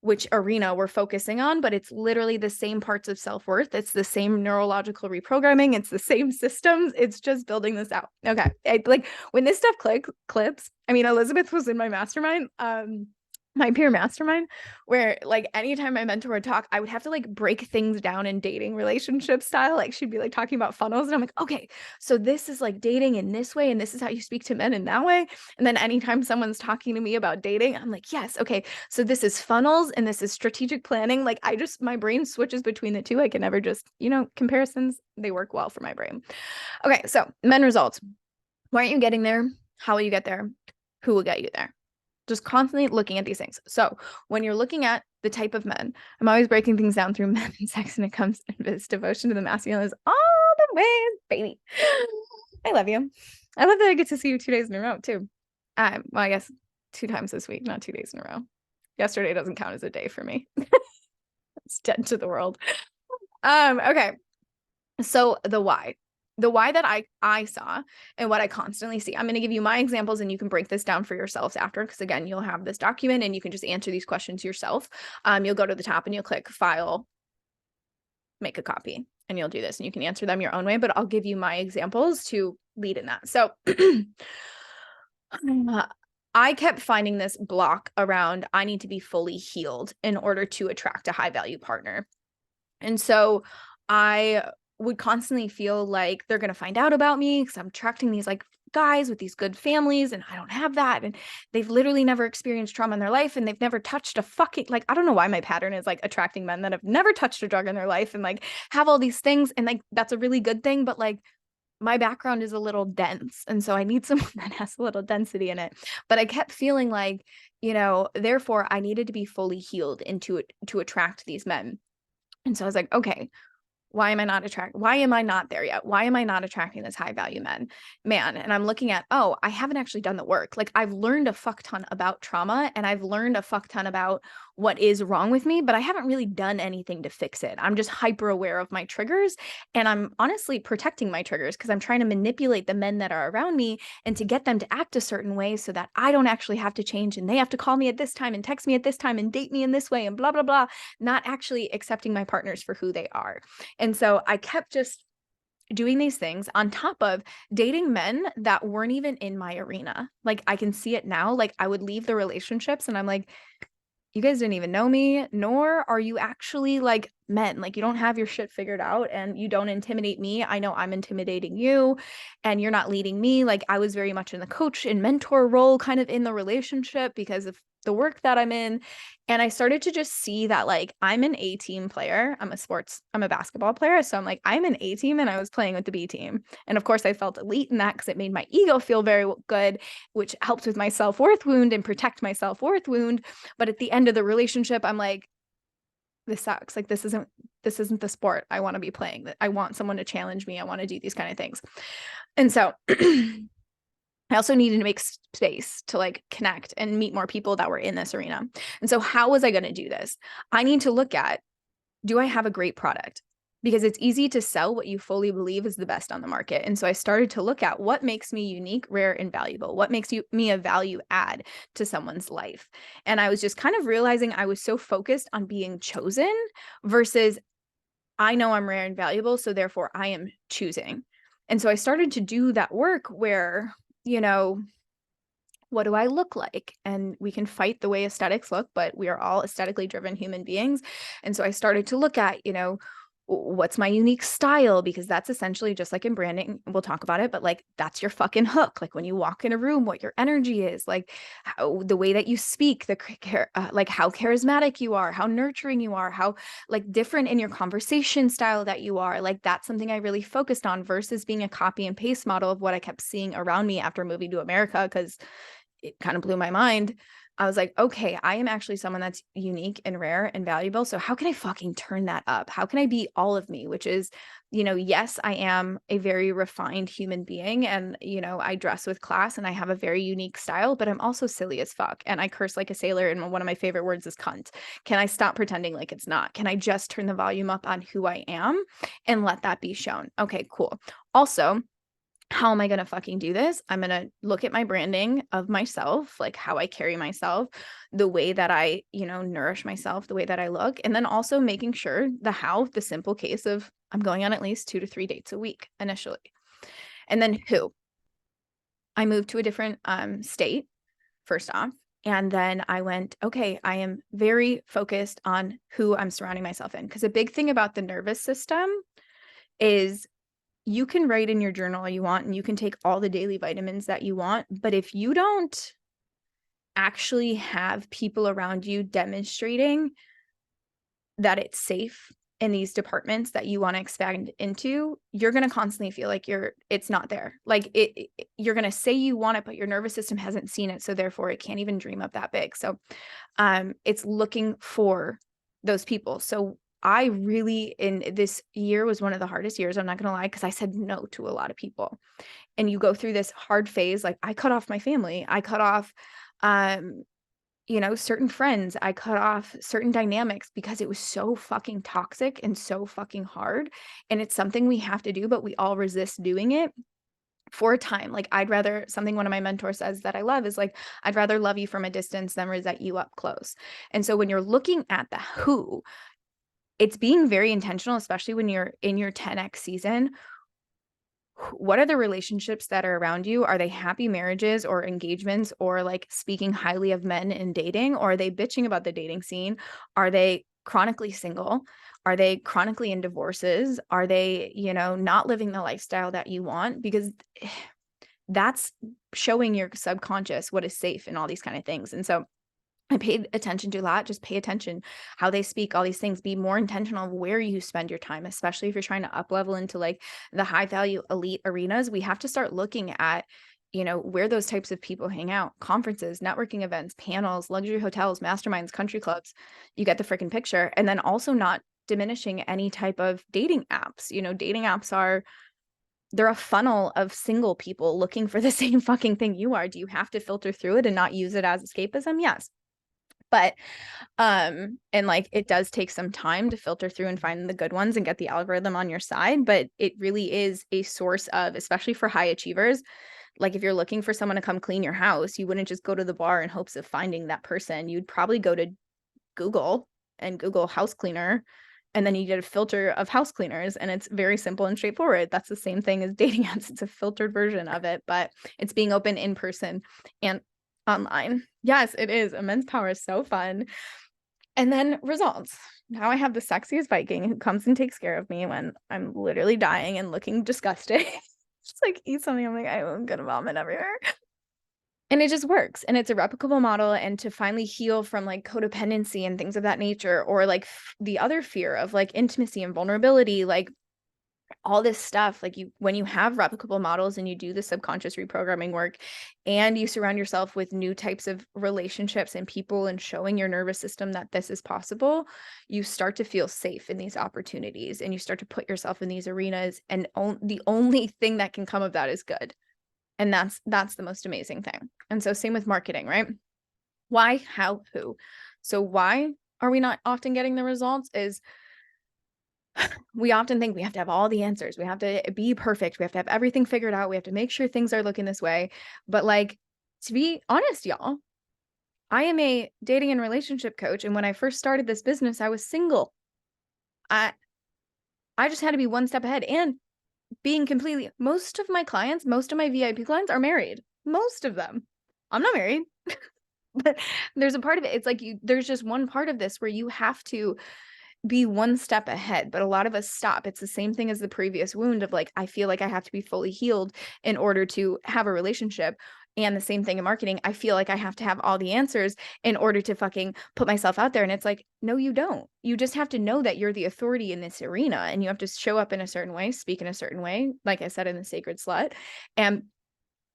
which arena we're focusing on, but it's literally the same parts of self-worth. It's the same neurological reprogramming. It's the same systems. It's just building this out. Okay. Like when this stuff clips, I mean, Elizabeth was in my mastermind, my peer mastermind, where like anytime my mentor would talk, I would have to like break things down in dating relationship style. Like she'd be like talking about funnels and I'm like, okay, so this is like dating in this way and this is how you speak to men in that way. And then anytime someone's talking to me about dating, I'm like, yes, okay, so this is funnels and this is strategic planning. Like my brain switches between the two. I can never just, comparisons, they work well for my brain. Okay, so men results. Why aren't you getting there? How will you get there? Who will get you there? Just constantly looking at these things. So when you're looking at the type of men, I'm always breaking things down through men and sex, and it comes this devotion to the masculine is all the way, baby. I love you. I love that I get to see you 2 days in a row too. Well, I guess 2 times this week, not 2 days in a row. Yesterday doesn't count as a day for me. It's dead to the world. Okay. So the why that I saw and what I constantly see, I'm going to give you my examples and you can break this down for yourselves after, because again, you'll have this document and you can just answer these questions yourself. You'll go to the top and you'll click file, make a copy, and you'll do this and you can answer them your own way, but I'll give you my examples to lead in that. So I kept finding this block around, I need to be fully healed in order to attract a high value partner. And so I would constantly feel like they're going to find out about me because I'm attracting these like guys with these good families and I don't have that. And they've literally never experienced trauma in their life and they've never touched a fucking, like, I don't know why my pattern is like attracting men that have never touched a drug in their life and like have all these things. And like, that's a really good thing. But like my background is a little dense. And so I need someone that has a little density in it. But I kept feeling like, therefore I needed to be fully healed to attract these men. And so I was like, okay, why am I not there yet? Why am I not attracting this high value man? And I'm looking at, I haven't actually done the work. Like I've learned a fuck ton about trauma and I've learned a fuck ton about what is wrong with me, but I haven't really done anything to fix it. I'm just hyper aware of my triggers and I'm honestly protecting my triggers because I'm trying to manipulate the men that are around me and to get them to act a certain way so that I don't actually have to change and they have to call me at this time and text me at this time and date me in this way and blah, blah, blah, not actually accepting my partners for who they are. And so I kept just doing these things on top of dating men that weren't even in my arena. Like I can see it now. Like I would leave the relationships and I'm like, you guys didn't even know me, nor are you actually like men. Like, you don't have your shit figured out and you don't intimidate me. I know I'm intimidating you and you're not leading me. Like, I was very much in the coach and mentor role kind of in the relationship because of the work that I'm in. And I started to just see that, like, I'm an A team player. I'm a basketball player. So I'm like, I'm an A team and I was playing with the B team. And of course, I felt elite in that because it made my ego feel very good, which helped with my self-worth wound and protect my self-worth wound. But at the end of the relationship, I'm like, this sucks. Like, this isn't the sport I want to be playing. I want someone to challenge me. I want to do these kind of things. And so I also needed to make space to like connect and meet more people that were in this arena. And so how was I going to do this? I need to look at, do I have a great product? Because it's easy to sell what you fully believe is the best on the market. And so I started to look at what makes me unique, rare, and valuable. What makes me a value add to someone's life? And I was just kind of realizing I was so focused on being chosen versus I know I'm rare and valuable, so therefore I am choosing. And so I started to do that work where, you know, what do I look like? And we can fight the way aesthetics look, but we are all aesthetically driven human beings. And so I started to look at, you know, what's my unique style? Because that's essentially just like in branding, we'll talk about it, but like that's your fucking hook. Like when you walk in a room, what your energy is, like how the way that you speak, like how charismatic you are, how nurturing you are, how like different in your conversation style that you are. Like that's something I really focused on versus being a copy and paste model of what I kept seeing around me after moving to America, because it kind of blew my mind. I was like, okay, I am actually someone that's unique and rare and valuable. So how can I fucking turn that up? How can I be all of me? Which is, you know, yes, I am a very refined human being and, you know, I dress with class and I have a very unique style, but I'm also silly as fuck. And I curse like a sailor. And one of my favorite words is cunt. Can I stop pretending like it's not? Can I just turn the volume up on who I am and let that be shown? Okay, cool. Also, how am I going to fucking do this? I'm going to look at my branding of myself, like how I carry myself, the way that I, you know, nourish myself, the way that I look, and then also making sure the simple case of I'm going on at least 2 to 3 dates a week initially. And then who? I moved to a different state first off. And then I went, okay, I am very focused on who I'm surrounding myself in. Because a big thing about the nervous system is you can write in your journal all you want and you can take all the daily vitamins that you want. But if you don't actually have people around you demonstrating that it's safe in these departments that you want to expand into, you're going to constantly feel like it's not there. Like you're going to say you want it, but your nervous system hasn't seen it. So therefore it can't even dream up that big. So it's looking for those people. So I really, in this year was one of the hardest years, I'm not going to lie, because I said no to a lot of people. And you go through this hard phase. Like I cut off my family. I cut off, you know, certain friends. I cut off certain dynamics because it was so fucking toxic and so fucking hard. And it's something we have to do, but we all resist doing it for a time. Like something one of my mentors says that I love is like, I'd rather love you from a distance than resent you up close. And so when you're looking at the who, it's being very intentional, especially when you're in your 10x season. What are the relationships that are around you? Are they happy marriages or engagements or like speaking highly of men in dating? Or are they bitching about the dating scene? Are they chronically single? Are they chronically in divorces? Are they, you know, not living the lifestyle that you want? Because that's showing your subconscious what is safe and all these kind of things. And so I paid attention to a lot. Just pay attention how they speak, all these things. Be more intentional of where you spend your time, especially if you're trying to up level into like the high value elite arenas. We have to start looking at, you know, where those types of people hang out: conferences, networking events, panels, luxury hotels, masterminds, country clubs. You get the freaking picture. And then also not diminishing any type of dating apps. You know, dating apps they're a funnel of single people looking for the same fucking thing you are. Do you have to filter through it and not use it as escapism? Yes. But and like it does take some time to filter through and find the good ones and get the algorithm on your side, but it really is a source of, especially for high achievers, like if you're looking for someone to come clean your house, you wouldn't just go to the bar in hopes of finding that person. You'd probably go to Google and Google house cleaner, and then you get a filter of house cleaners, and it's very simple and straightforward. That's the same thing as dating apps. It's a filtered version of it, but it's being open in person. And online. Yes, it is. Immense power is so fun. And then results. Now I have the sexiest Viking who comes and takes care of me when I'm literally dying and looking disgusting. Just like eat something, I'm like, I'm gonna vomit everywhere. And it just works. And it's a replicable model. And to finally heal from like codependency and things of that nature, or like the other fear of like intimacy and vulnerability, like all this stuff, like when you have replicable models and you do the subconscious reprogramming work and you surround yourself with new types of relationships and people and showing your nervous system that this is possible, you start to feel safe in these opportunities and you start to put yourself in these arenas, and the only thing that can come of that is good. And that's the most amazing thing. And so same with marketing, right? Why, how, who? So why are we not often getting the results is we often think we have to have all the answers. We have to be perfect. We have to have everything figured out. We have to make sure things are looking this way. But like, to be honest, y'all, I am a dating and relationship coach. And when I first started this business, I was single. I just had to be one step ahead. And being completely, most of my clients, most of my VIP clients are married. Most of them. I'm not married. But there's a part of it. It's like there's just one part of this where you have to be one step ahead, but a lot of us stop. It's the same thing as the previous wound of like, I feel like I have to be fully healed in order to have a relationship. And the same thing in marketing. I feel like I have to have all the answers in order to fucking put myself out there. And it's like, no, you don't. You just have to know that you're the authority in this arena and you have to show up in a certain way, speak in a certain way, like I said in the Sacred Slut. And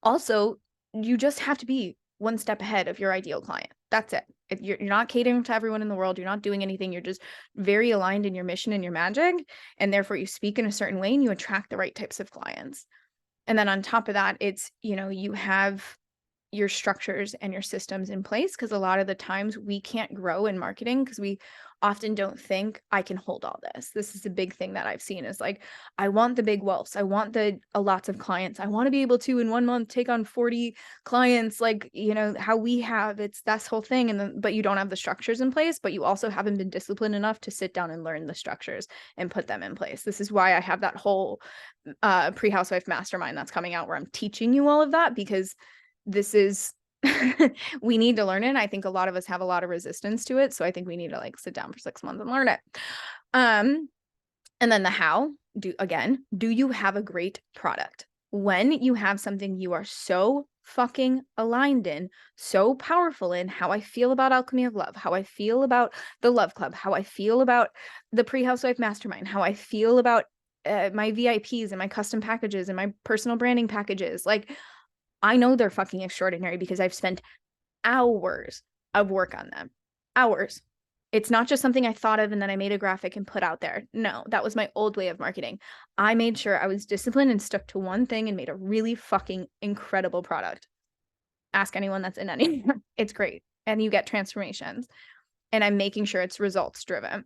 also, you just have to be one step ahead of your ideal client. That's it. If you're not catering to everyone in the world, you're not doing anything, you're just very aligned in your mission and your magic, and therefore you speak in a certain way and you attract the right types of clients. And then on top of that, it's, you have your structures and your systems in place, because a lot of the times we can't grow in marketing because we often don't think I can hold all this. This is a big thing that I've seen is like, I want the big wealths. I want lots of clients. I want to be able to in 1 month take on 40 clients, like, how we have, it's this whole thing. And then, but you don't have the structures in place, but you also haven't been disciplined enough to sit down and learn the structures and put them in place. This is why I have that whole pre-housewife mastermind that's coming out where I'm teaching you all of that, because this is we need to learn it. I think a lot of us have a lot of resistance to it. So I think we need to like sit down for 6 months and learn it. And then the how, do you have a great product? When you have something you are so fucking aligned in, so powerful in, how I feel about Alchemy of Love, how I feel about the Love Club, how I feel about the Pre-Housewife Mastermind, how I feel about my VIPs and my custom packages and my personal branding packages, like, I know they're fucking extraordinary because I've spent hours of work on them. Hours. It's not just something I thought of and then I made a graphic and put out there. No, that was my old way of marketing. I made sure I was disciplined and stuck to one thing and made a really fucking incredible product. Ask anyone that's in any. It's great. And you get transformations. And I'm making sure it's results driven.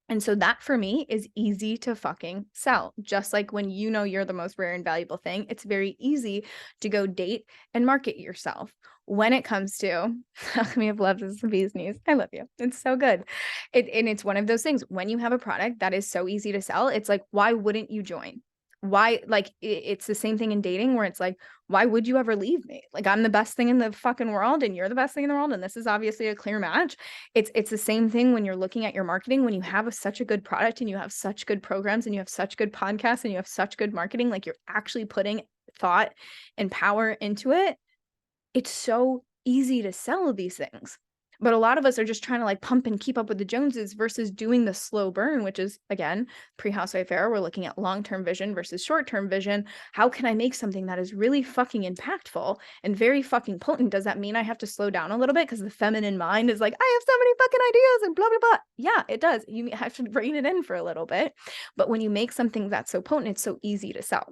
And so that for me is easy to fucking sell. Just like when you're the most rare and valuable thing, it's very easy to go date and market yourself. When it comes to Alchemy of Love is the bee's knees. I love you. It's so good. And it's one of those things. When you have a product that is so easy to sell, it's like, why wouldn't you join? Why, like, it's the same thing in dating where it's like, why would you ever leave me? Like, I'm the best thing in the fucking world and you're the best thing in the world. And this is obviously a clear match. It's the same thing when you're looking at your marketing, when you have such a good product and you have such good programs and you have such good podcasts and you have such good marketing, like you're actually putting thought and power into it. It's so easy to sell these things. But a lot of us are just trying to like pump and keep up with the Joneses versus doing the slow burn, which is, again, pre-housewife era. We're looking at long-term vision versus short-term vision. How can I make something that is really fucking impactful and very fucking potent? Does that mean I have to slow down a little bit because the feminine mind is like, I have so many fucking ideas and blah, blah, blah. Yeah, it does. You have to rein it in for a little bit. But when you make something that's so potent, it's so easy to sell.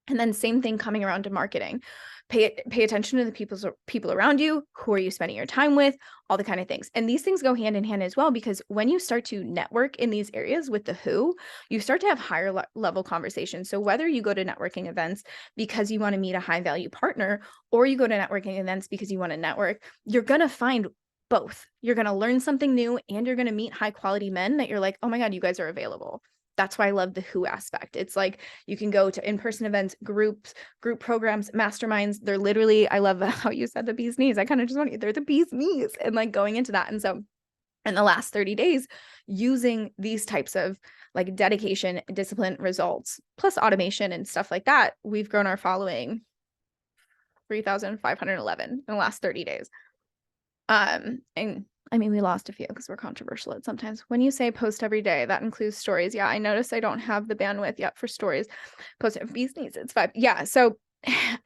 And then same thing coming around to marketing. Pay attention to the people around you. Who are you spending your time with? All the kind of things. And these things go hand in hand as well, because when you start to network in these areas with the who, you start to have higher level conversations. So whether you go to networking events because you want to meet a high value partner, or you go to networking events because you want to network, you're going to find both. You're going to learn something new and you're going to meet high quality men that you're like, oh my God, you guys are available. That's why I love the who aspect. It's like you can go to in-person events, groups, group programs, masterminds. They're literally, I love how you said the bee's knees. I kind of just want you, they're the bee's knees, and like going into that. And so in the last 30 days, using these types of like dedication, discipline, results, plus automation and stuff like that, we've grown our following 3,511 in the last 30 days. And I mean, we lost a few because we're controversial at sometimes. When you say post every day, that includes stories. Yeah, I notice I don't have the bandwidth yet for stories. Post bees needs it's 5. Yeah. So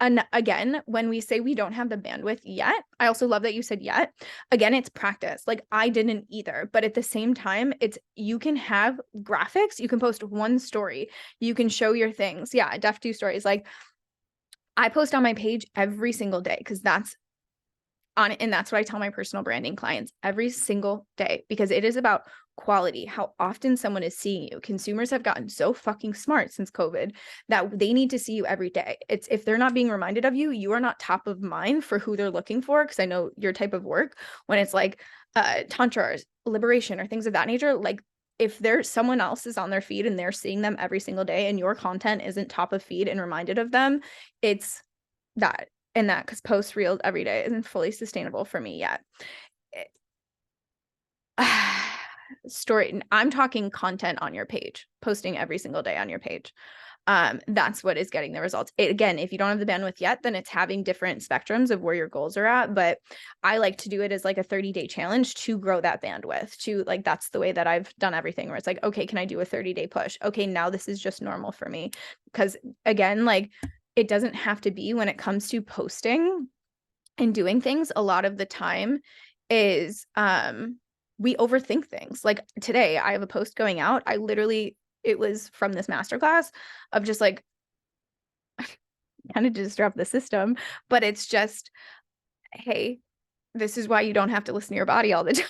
and again, when we say we don't have the bandwidth yet, I also love that you said yet. Again, it's practice. Like I didn't either, but at the same time, it's you can have graphics, you can post one story, you can show your things. Yeah, def 2 stories. Like I post on my page every single day because that's on it. And that's what I tell my personal branding clients every single day, because it is about quality, how often someone is seeing you. Consumers have gotten so fucking smart since COVID that they need to see you every day. It's if they're not being reminded of you, you are not top of mind for who they're looking for. Cause I know your type of work when it's like tantra or liberation or things of that nature, like if there's someone else is on their feed and they're seeing them every single day and your content isn't top of feed and reminded of them, it's that. And that because post reels every day isn't fully sustainable for me yet. Story. I'm talking content on your page, posting every single day on your page. That's what is getting the results. Again, if you don't have the bandwidth yet, then it's having different spectrums of where your goals are at. But I like to do it as like a 30-day challenge to grow that bandwidth to like, that's the way that I've done everything where it's like, okay, can I do a 30-day push? Okay, now this is just normal for me. Because again, like it doesn't have to be when it comes to posting and doing things a lot of the time is we overthink things. Like today I have a post going out. It was from this masterclass of just like kind of disrupt the system, but it's just, hey, this is why you don't have to listen to your body all the time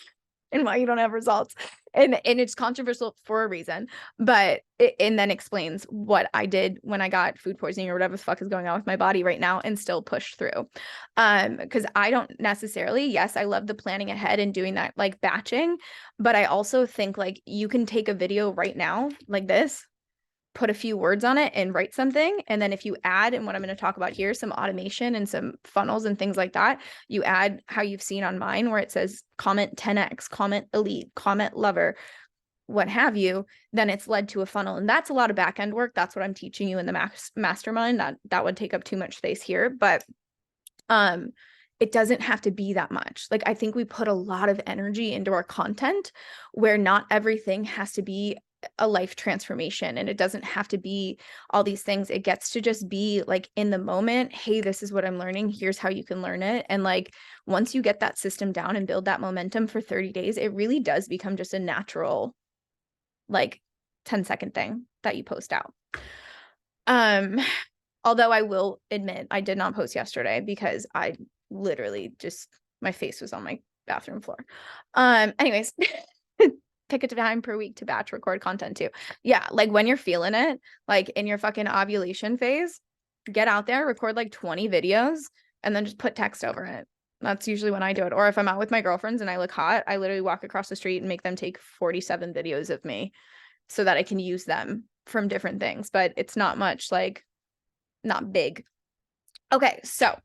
and why you don't have results. And it's controversial for a reason, but and then explains what I did when I got food poisoning or whatever the fuck is going on with my body right now and still push through. Because I don't necessarily, yes, I love the planning ahead and doing that like batching, but I also think like you can take a video right now like this, put a few words on it and write something. And then if you add, and what I'm going to talk about here, some automation and some funnels and things like that, you add how you've seen on mine where it says comment 10x, comment elite, comment lover, what have you, then it's led to a funnel. And that's a lot of back end work. That's what I'm teaching you in the mastermind. That would take up too much space here, but it doesn't have to be that much. Like I think we put a lot of energy into our content where not everything has to be a life transformation and it doesn't have to be all these things. It gets to just be like in the moment, hey, this is what I'm learning, here's how you can learn it. And like once you get that system down and build that momentum for 30 days, it really does become just a natural like 10-second thing that you post out. Although I will admit I did not post yesterday because I literally just my face was on my bathroom floor. Anyways, pick a time per week to batch record content too. Yeah, like when you're feeling it, like in your fucking ovulation phase, get out there, record like 20 videos, and then just put text over it. That's usually when I do it. Or if I'm out with my girlfriends and I look hot, I literally walk across the street and make them take 47 videos of me so that I can use them from different things. But it's not much, like not big. Okay, so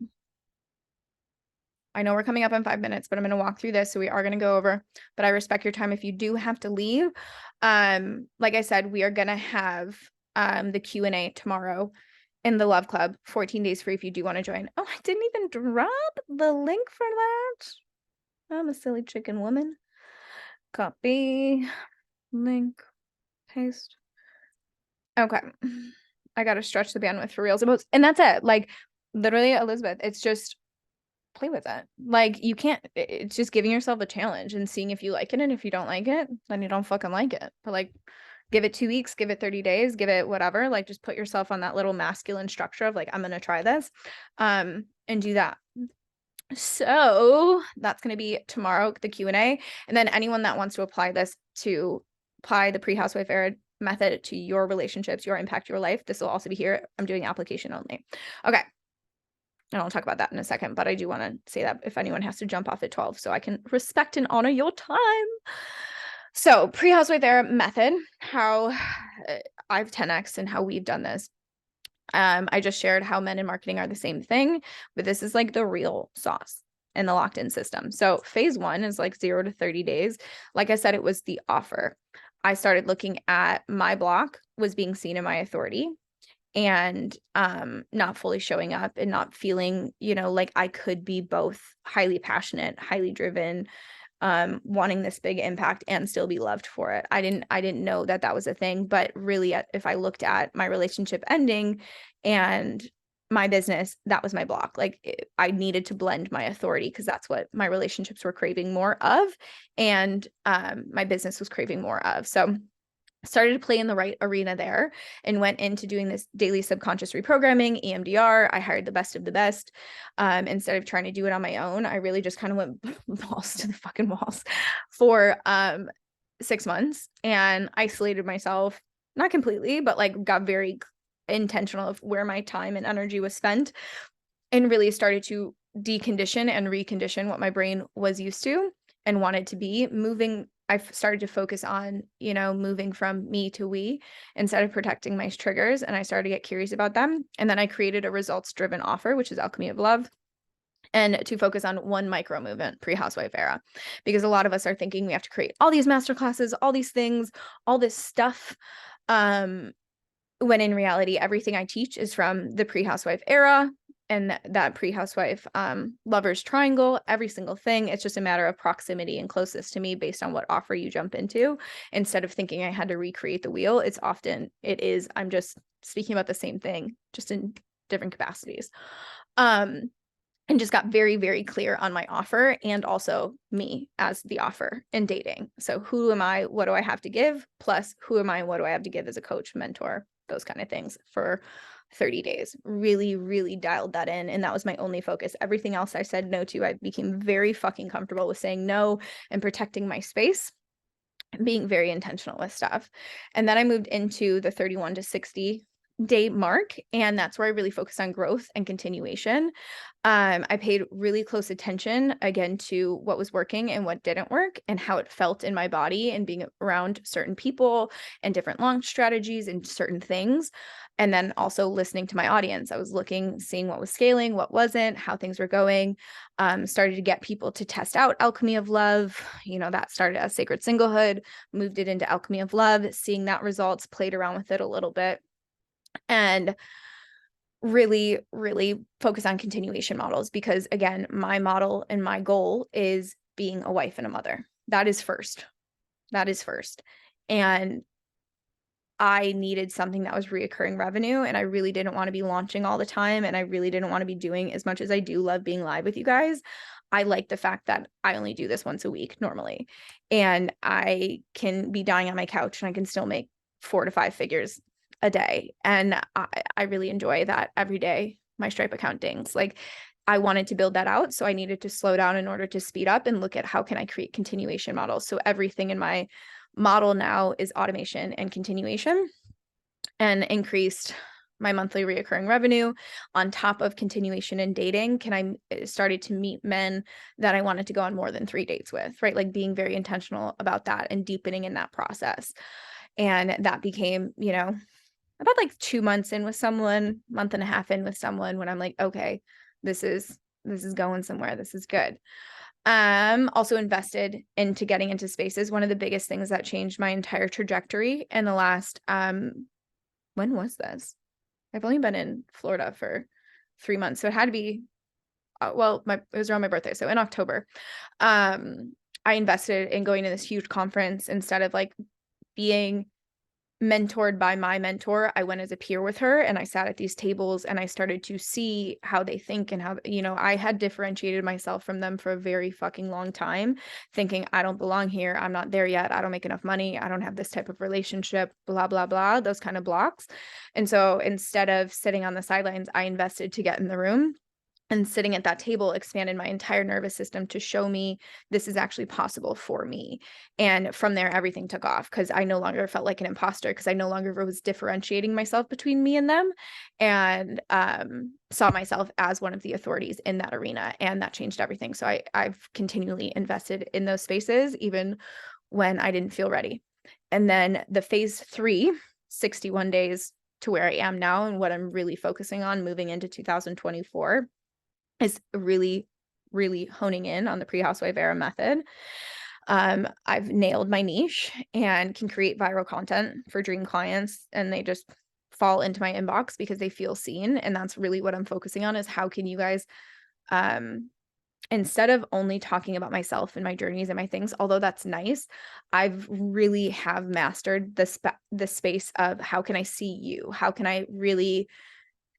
I know we're coming up on 5 minutes, but I'm going to walk through this. So we are going to go over, but I respect your time if you do have to leave. Like I said, we are going to have the Q&A tomorrow in the Love Club, 14 days free if you do want to join. Oh, I didn't even drop the link for that. I'm a silly chicken woman. Copy, link, paste. Okay. I got to stretch the bandwidth for reals. And that's it. Like literally, Elizabeth, it's just play with it. Like you can't, it's just giving yourself a challenge and seeing if you like it. And if you don't like it, then you don't fucking like it. But like give it 2 weeks, give it 30 days, give it whatever, like just put yourself on that little masculine structure of like, I'm going to try this, and do that. So that's going to be tomorrow, the Q&A. And then anyone that wants to apply the pre-housewife era method to your relationships, your impact, your life, this will also be here. I'm doing application only. Okay. And I'll talk about that in a second, but I do want to say that if anyone has to jump off at 12, so I can respect and honor your time. So pre-housewife era method, how I've 10x and how we've done this. I just shared how men in marketing are the same thing, but this is like the real sauce in the locked in system. So phase 1 is like 0 to 30 days. Like I said, it was the offer. I started looking at my block was being seen in my authority and not fully showing up and not feeling, like I could be both highly passionate, highly driven, wanting this big impact and still be loved for it. I didn't know that that was a thing, but really if I looked at my relationship ending and my business, that was my block. Like I needed to blend my authority because that's what my relationships were craving more of, and my business was craving more of. So started to play in the right arena there and went into doing this daily subconscious reprogramming, EMDR. I hired the best of the best. Instead of trying to do it on my own, I really just kind of went balls to the fucking walls for 6 months and isolated myself, not completely, but like got very intentional of where my time and energy was spent, and really started to decondition and recondition what my brain was used to and wanted to be. I started to focus on, moving from me to we instead of protecting my triggers. And I started to get curious about them. And then I created a results driven offer, which is Alchemy of Love, and to focus on one micro movement pre-housewife era, because a lot of us are thinking we have to create all these master classes, all these things, all this stuff. When in reality, everything I teach is from the pre-housewife era and that pre-housewife lovers triangle, every single thing. It's just a matter of proximity and closest to me based on what offer you jump into. Instead of thinking I had to recreate the wheel, I'm just speaking about the same thing, just in different capacities. And just got very, very clear on my offer and also me as the offer in dating. So who am I? What do I have to give? Plus, who am I and what do I have to give as a coach, mentor, those kind of things for 30 days. Really, really dialed that in. And that was my only focus. Everything else I said no to. I became very fucking comfortable with saying no and protecting my space, being very intentional with stuff. And then I moved into the 31 to 60 day mark. And that's where I really focus on growth and continuation. I paid really close attention again to what was working and what didn't work and how it felt in my body and being around certain people and different launch strategies and certain things. And then also listening to my audience. I was seeing what was scaling, what wasn't, how things were going. Started to get people to test out Alchemy of Love. That started as Sacred Singlehood, moved it into Alchemy of Love, seeing that results, played around with it a little bit. And really, really focus on continuation models because, again, my model and my goal is being a wife and a mother. That is first. And I needed something that was reoccurring revenue, and I really didn't want to be launching all the time, and I really didn't want to be doing, as much as I do love being live with you guys, I like the fact that I only do this once a week normally, and I can be dying on my couch and I can still make 4 to 5 figures a day. And I really enjoy that every day my Stripe account dings. Like, I wanted to build that out. So I needed to slow down in order to speed up and look at how can I create continuation models. So everything in my model now is automation and continuation, and increased my monthly reoccurring revenue on top of continuation and dating. Started to meet men that I wanted to go on more than 3 dates with, right? Like being very intentional about that and deepening in that process. And that became, about like 2 months in with someone, month and a half in with someone, when I'm like, okay, this is going somewhere. This is good. Also invested into getting into spaces. One of the biggest things that changed my entire trajectory in the last, when was this? I've only been in Florida for 3 months. So it had to be, it was around my birthday. So in October, I invested in going to this huge conference. Instead of like being mentored by my mentor, I went as a peer with her, and I sat at these tables and I started to see how they think and how, I had differentiated myself from them for a very fucking long time, thinking I don't belong here. I'm not there yet. I don't make enough money. I don't have this type of relationship, blah, blah, blah, those kind of blocks. And so instead of sitting on the sidelines, I invested to get in the room. And sitting at that table expanded my entire nervous system to show me this is actually possible for me. And from there, everything took off because I no longer felt like an imposter, because I no longer was differentiating myself between me and them, and saw myself as one of the authorities in that arena. And that changed everything. So I've continually invested in those spaces, even when I didn't feel ready. And then the phase 3, 61 days to where I am now, and what I'm really focusing on moving into 2024 is really, really honing in on the pre-housewife era method. I've nailed my niche and can create viral content for dream clients, and they just fall into my inbox because they feel seen. And that's really what I'm focusing on, is how can you guys, instead of only talking about myself and my journeys and my things, although that's nice, I've really have mastered the space of how can I see you? How can I really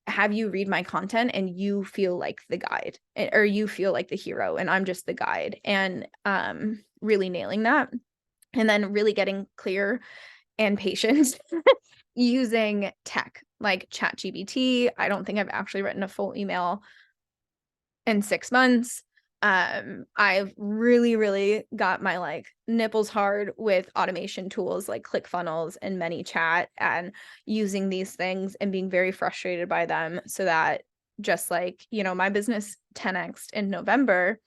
have you read my content and you feel like the guide, or you feel like the hero and I'm just the guide, and really nailing that. And then really getting clear and patient using tech like ChatGPT. I don't think I've actually written a full email in 6 months. I've really got my like nipples hard with automation tools like ClickFunnels and ManyChat, and using these things and being very frustrated by them, so that just like, you know, my business 10x in November.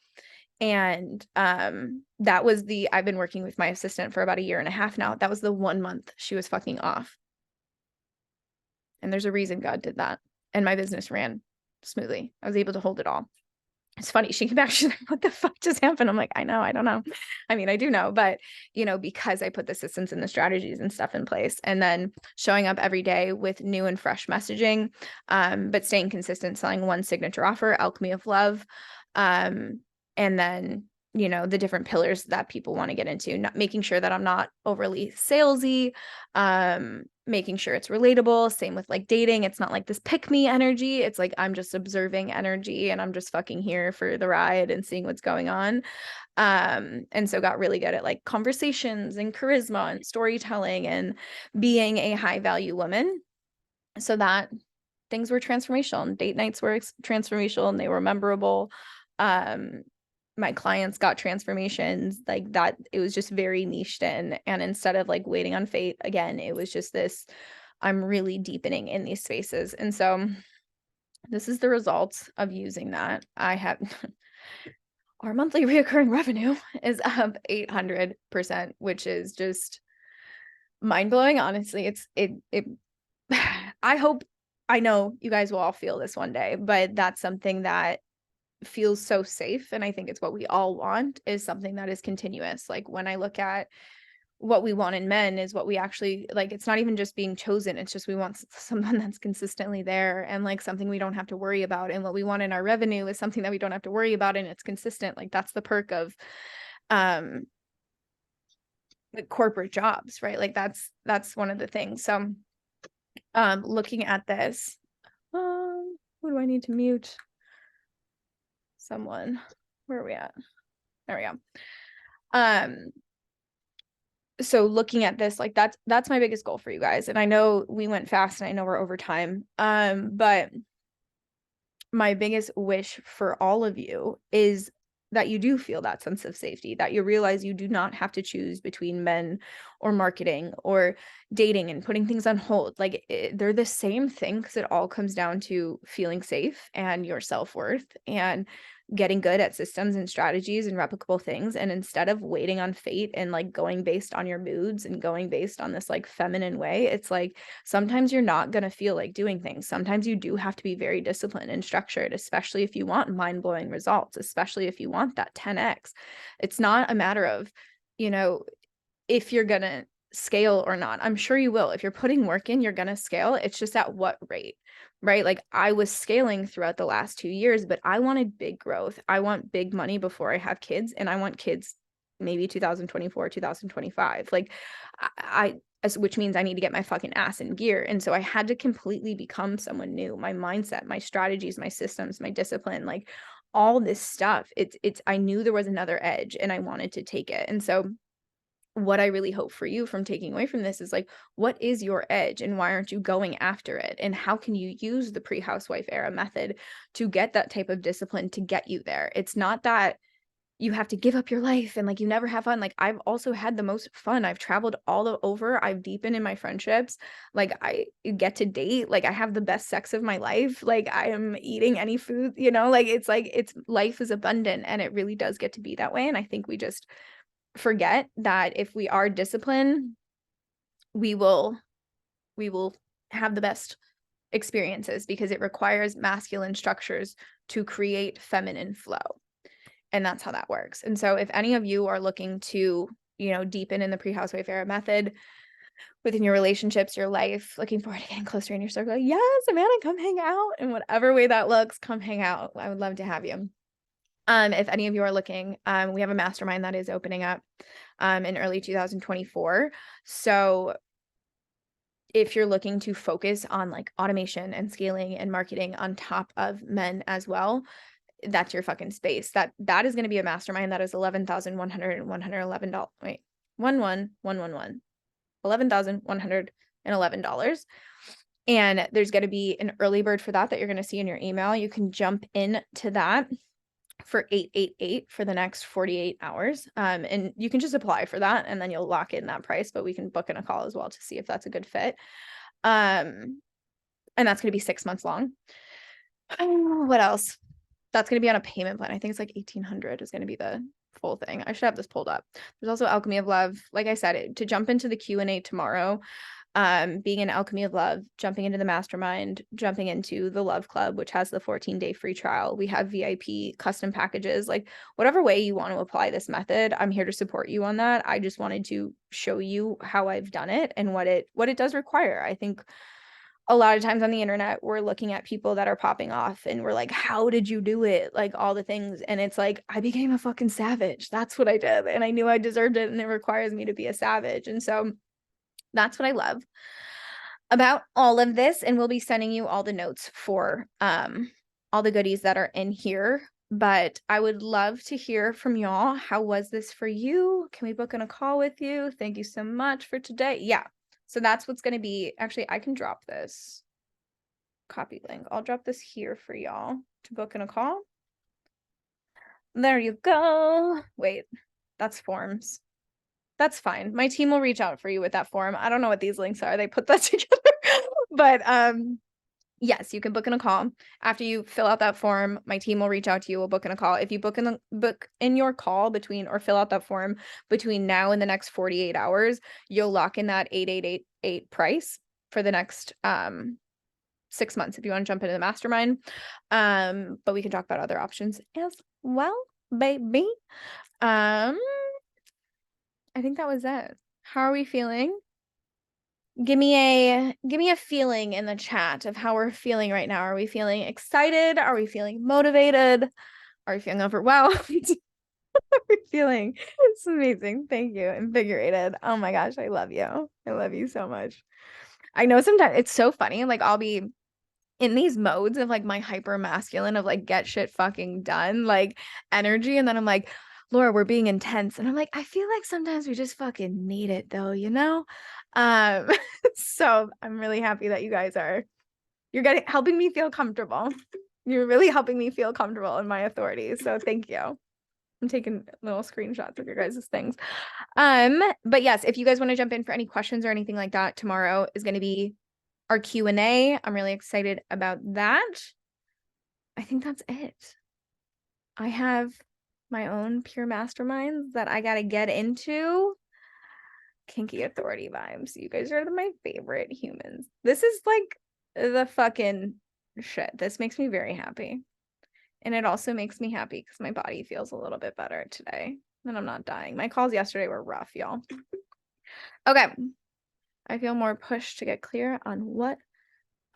And that was I've been working with my assistant for about 1.5 years now. That was the 1 month she was fucking off. And there's a reason God did that. And my business ran smoothly. I was able to hold it all. It's funny. She came back, she's like, what the fuck just happened? I'm like, I know, I don't know. I mean, I do know, but you know, because I put the systems and the strategies and stuff in place, and then showing up every day with new and fresh messaging, but staying consistent, selling one signature offer, Alchemy of Love. And then, you know, the different pillars that people want to get into, not making sure that I'm not overly salesy, making sure it's relatable. Same with like dating. It's not like this pick me energy. It's like, I'm just observing energy and I'm just fucking here for the ride and seeing what's going on. And so got really good at like conversations and charisma and storytelling and being a high value woman, so that things were transformational and date nights were transformational and they were memorable. My clients got transformations like that. It was just very niched in. And instead of like waiting on fate again, it was just this, I'm really deepening in these spaces. And so this is the results of using that. I have our monthly reoccurring revenue is up 800%, which is just mind blowing. Honestly, I know you guys will all feel this one day, but that's something that feels so safe. And I think it's what we all want, is something that is continuous. Like when I look at what we want in men, is what we actually like, it's not even just being chosen. It's just, we want someone that's consistently there and like something we don't have to worry about. And what we want in our revenue is something that we don't have to worry about. And it's consistent. Like that's the perk of, the corporate jobs, right? Like that's one of the things. So, looking at this, who do I need to mute? Someone. Where are we at? There we go. So looking at this, like that's my biggest goal for you guys. And I know we went fast and I know we're over time. But my biggest wish for all of you is that you do feel that sense of safety, that you realize you do not have to choose between men or marketing or dating and putting things on hold. Like they're the same thing, because it all comes down to feeling safe and your self-worth and getting good at systems and strategies and replicable things. And instead of waiting on fate and like going based on your moods and going based on this like feminine way, it's like sometimes you're not going to feel like doing things. Sometimes you do have to be very disciplined and structured, especially if you want mind-blowing results, especially if you want that 10x. It's not a matter of, you know, if you're going to scale or not. I'm sure you will. If you're putting work in, you're going to scale. It's just at what rate, right? Like I was scaling throughout the last 2 years, but I wanted big growth. I want big money before I have kids, and I want kids maybe 2024, 2025. Like which means I need to get my fucking ass in gear. And so I had to completely become someone new. My mindset, my strategies, my systems, my discipline, like all this stuff. I knew there was another edge and I wanted to take it. And so what I really hope for you from taking away from this is like, what is your edge and why aren't you going after it? And how can you use the pre-housewife era method to get that type of discipline to get you there? It's not that you have to give up your life and like you never have fun. Like I've also had the most fun. I've traveled all over. I've deepened in my friendships. Like I get to date. Like I have the best sex of my life. Like I am eating any food, you know, like it's life is abundant, and it really does get to be that way. And I think we just forget that if we are disciplined, we will have the best experiences, because it requires masculine structures to create feminine flow. And that's how that works. And so if any of you are looking to, deepen in the pre-housewife era method within your relationships, your life, looking forward to getting closer in your circle, yes, Amanda, come hang out. In whatever way that looks, come hang out. I would love to have you. If any of you are looking, we have a mastermind that is opening up in early 2024. So if you're looking to focus on like automation and scaling and marketing on top of men as well, that's your fucking space. That is going to be a mastermind that is $11,111. Wait, 11111. $11,111. And there's going to be an early bird for that you're going to see in your email. You can jump into that for $888 for the next 48 hours. And you can just apply for that and then you'll lock in that price, but we can book in a call as well to see if that's a good fit. And that's going to be 6 months long. What else? That's going to be on a payment plan. I think it's like $1,800 is going to be the full thing. I should have this pulled up. There's also Alchemy of Love. Like I said, to jump into the Q&A tomorrow, being in Alchemy of Love, jumping into the mastermind, jumping into the Love Club, which has the 14-day free trial. We have VIP custom packages, like whatever way you want to apply this method, I'm here to support you on that. I just wanted to show you how I've done it and what it does require. I think a lot of times on the internet, we're looking at people that are popping off and we're like, how did you do it? Like all the things. And it's like, I became a fucking savage. That's what I did. And I knew I deserved it. And it requires me to be a savage. And so that's what I love about all of this. And we'll be sending you all the notes for all the goodies that are in here. But I would love to hear from y'all. How was this for you? Can we book in a call with you? Thank you so much for today. Yeah. So that's what's going to be. Actually, I can drop this copy link. I'll drop this here for y'all to book in a call. There you go. Wait, that's forms. That's fine. My team will reach out for you with that form. I don't know what these links are. They put that together. But yes, you can book in a call. After you fill out that form, my team will reach out to you. We'll book in a call. If you book in your call or fill out that form between now and the next 48 hours, you'll lock in that $888 price for the next 6 months if you want to jump into the mastermind. But we can talk about other options as well, baby. I think that was it. How are we feeling? Give me a feeling in the chat of how we're feeling right now. Are we feeling excited? Are we feeling motivated? Are we feeling overwhelmed? Are we feeling? It's amazing. Thank you. Invigorated. Oh my gosh, I love you. I love you so much. I know sometimes it's so funny. Like I'll be in these modes of like my hyper masculine of like get shit fucking done, like energy. And then I'm like, Laura, we're being intense. And I'm like, I feel like sometimes we just fucking need it though, you know? So I'm really happy that you're helping me feel comfortable. You're really helping me feel comfortable in my authority. So thank you. I'm taking little screenshots of your guys' things. But yes, if you guys want to jump in for any questions or anything like that, tomorrow is going to be our Q&A. I'm really excited about that. I think that's it. I have my own pure masterminds that I got to get into. Kinky authority vibes. You guys are my favorite humans. This is like the fucking shit. This makes me very happy. And it also makes me happy because my body feels a little bit better today and I'm not dying. My calls yesterday were rough, y'all. Okay. I feel more pushed to get clear on what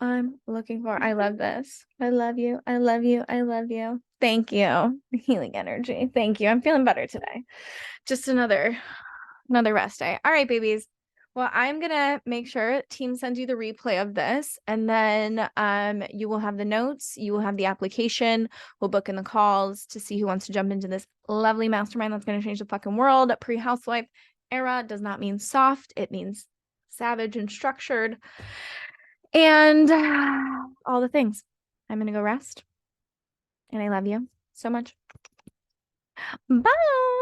I'm looking for. I love this. I love you. I love you. I love you. Thank you. Healing energy. Thank you. I'm feeling better today. Just another rest day. All right, babies. Well, I'm going to make sure team sends you the replay of this, and then you will have the notes. You will have the application. We'll book in the calls to see who wants to jump into this lovely mastermind that's going to change the fucking world. Pre-housewife era does not mean soft. It means savage and structured and all the things. I'm going to go rest, and I love you so much. Bye.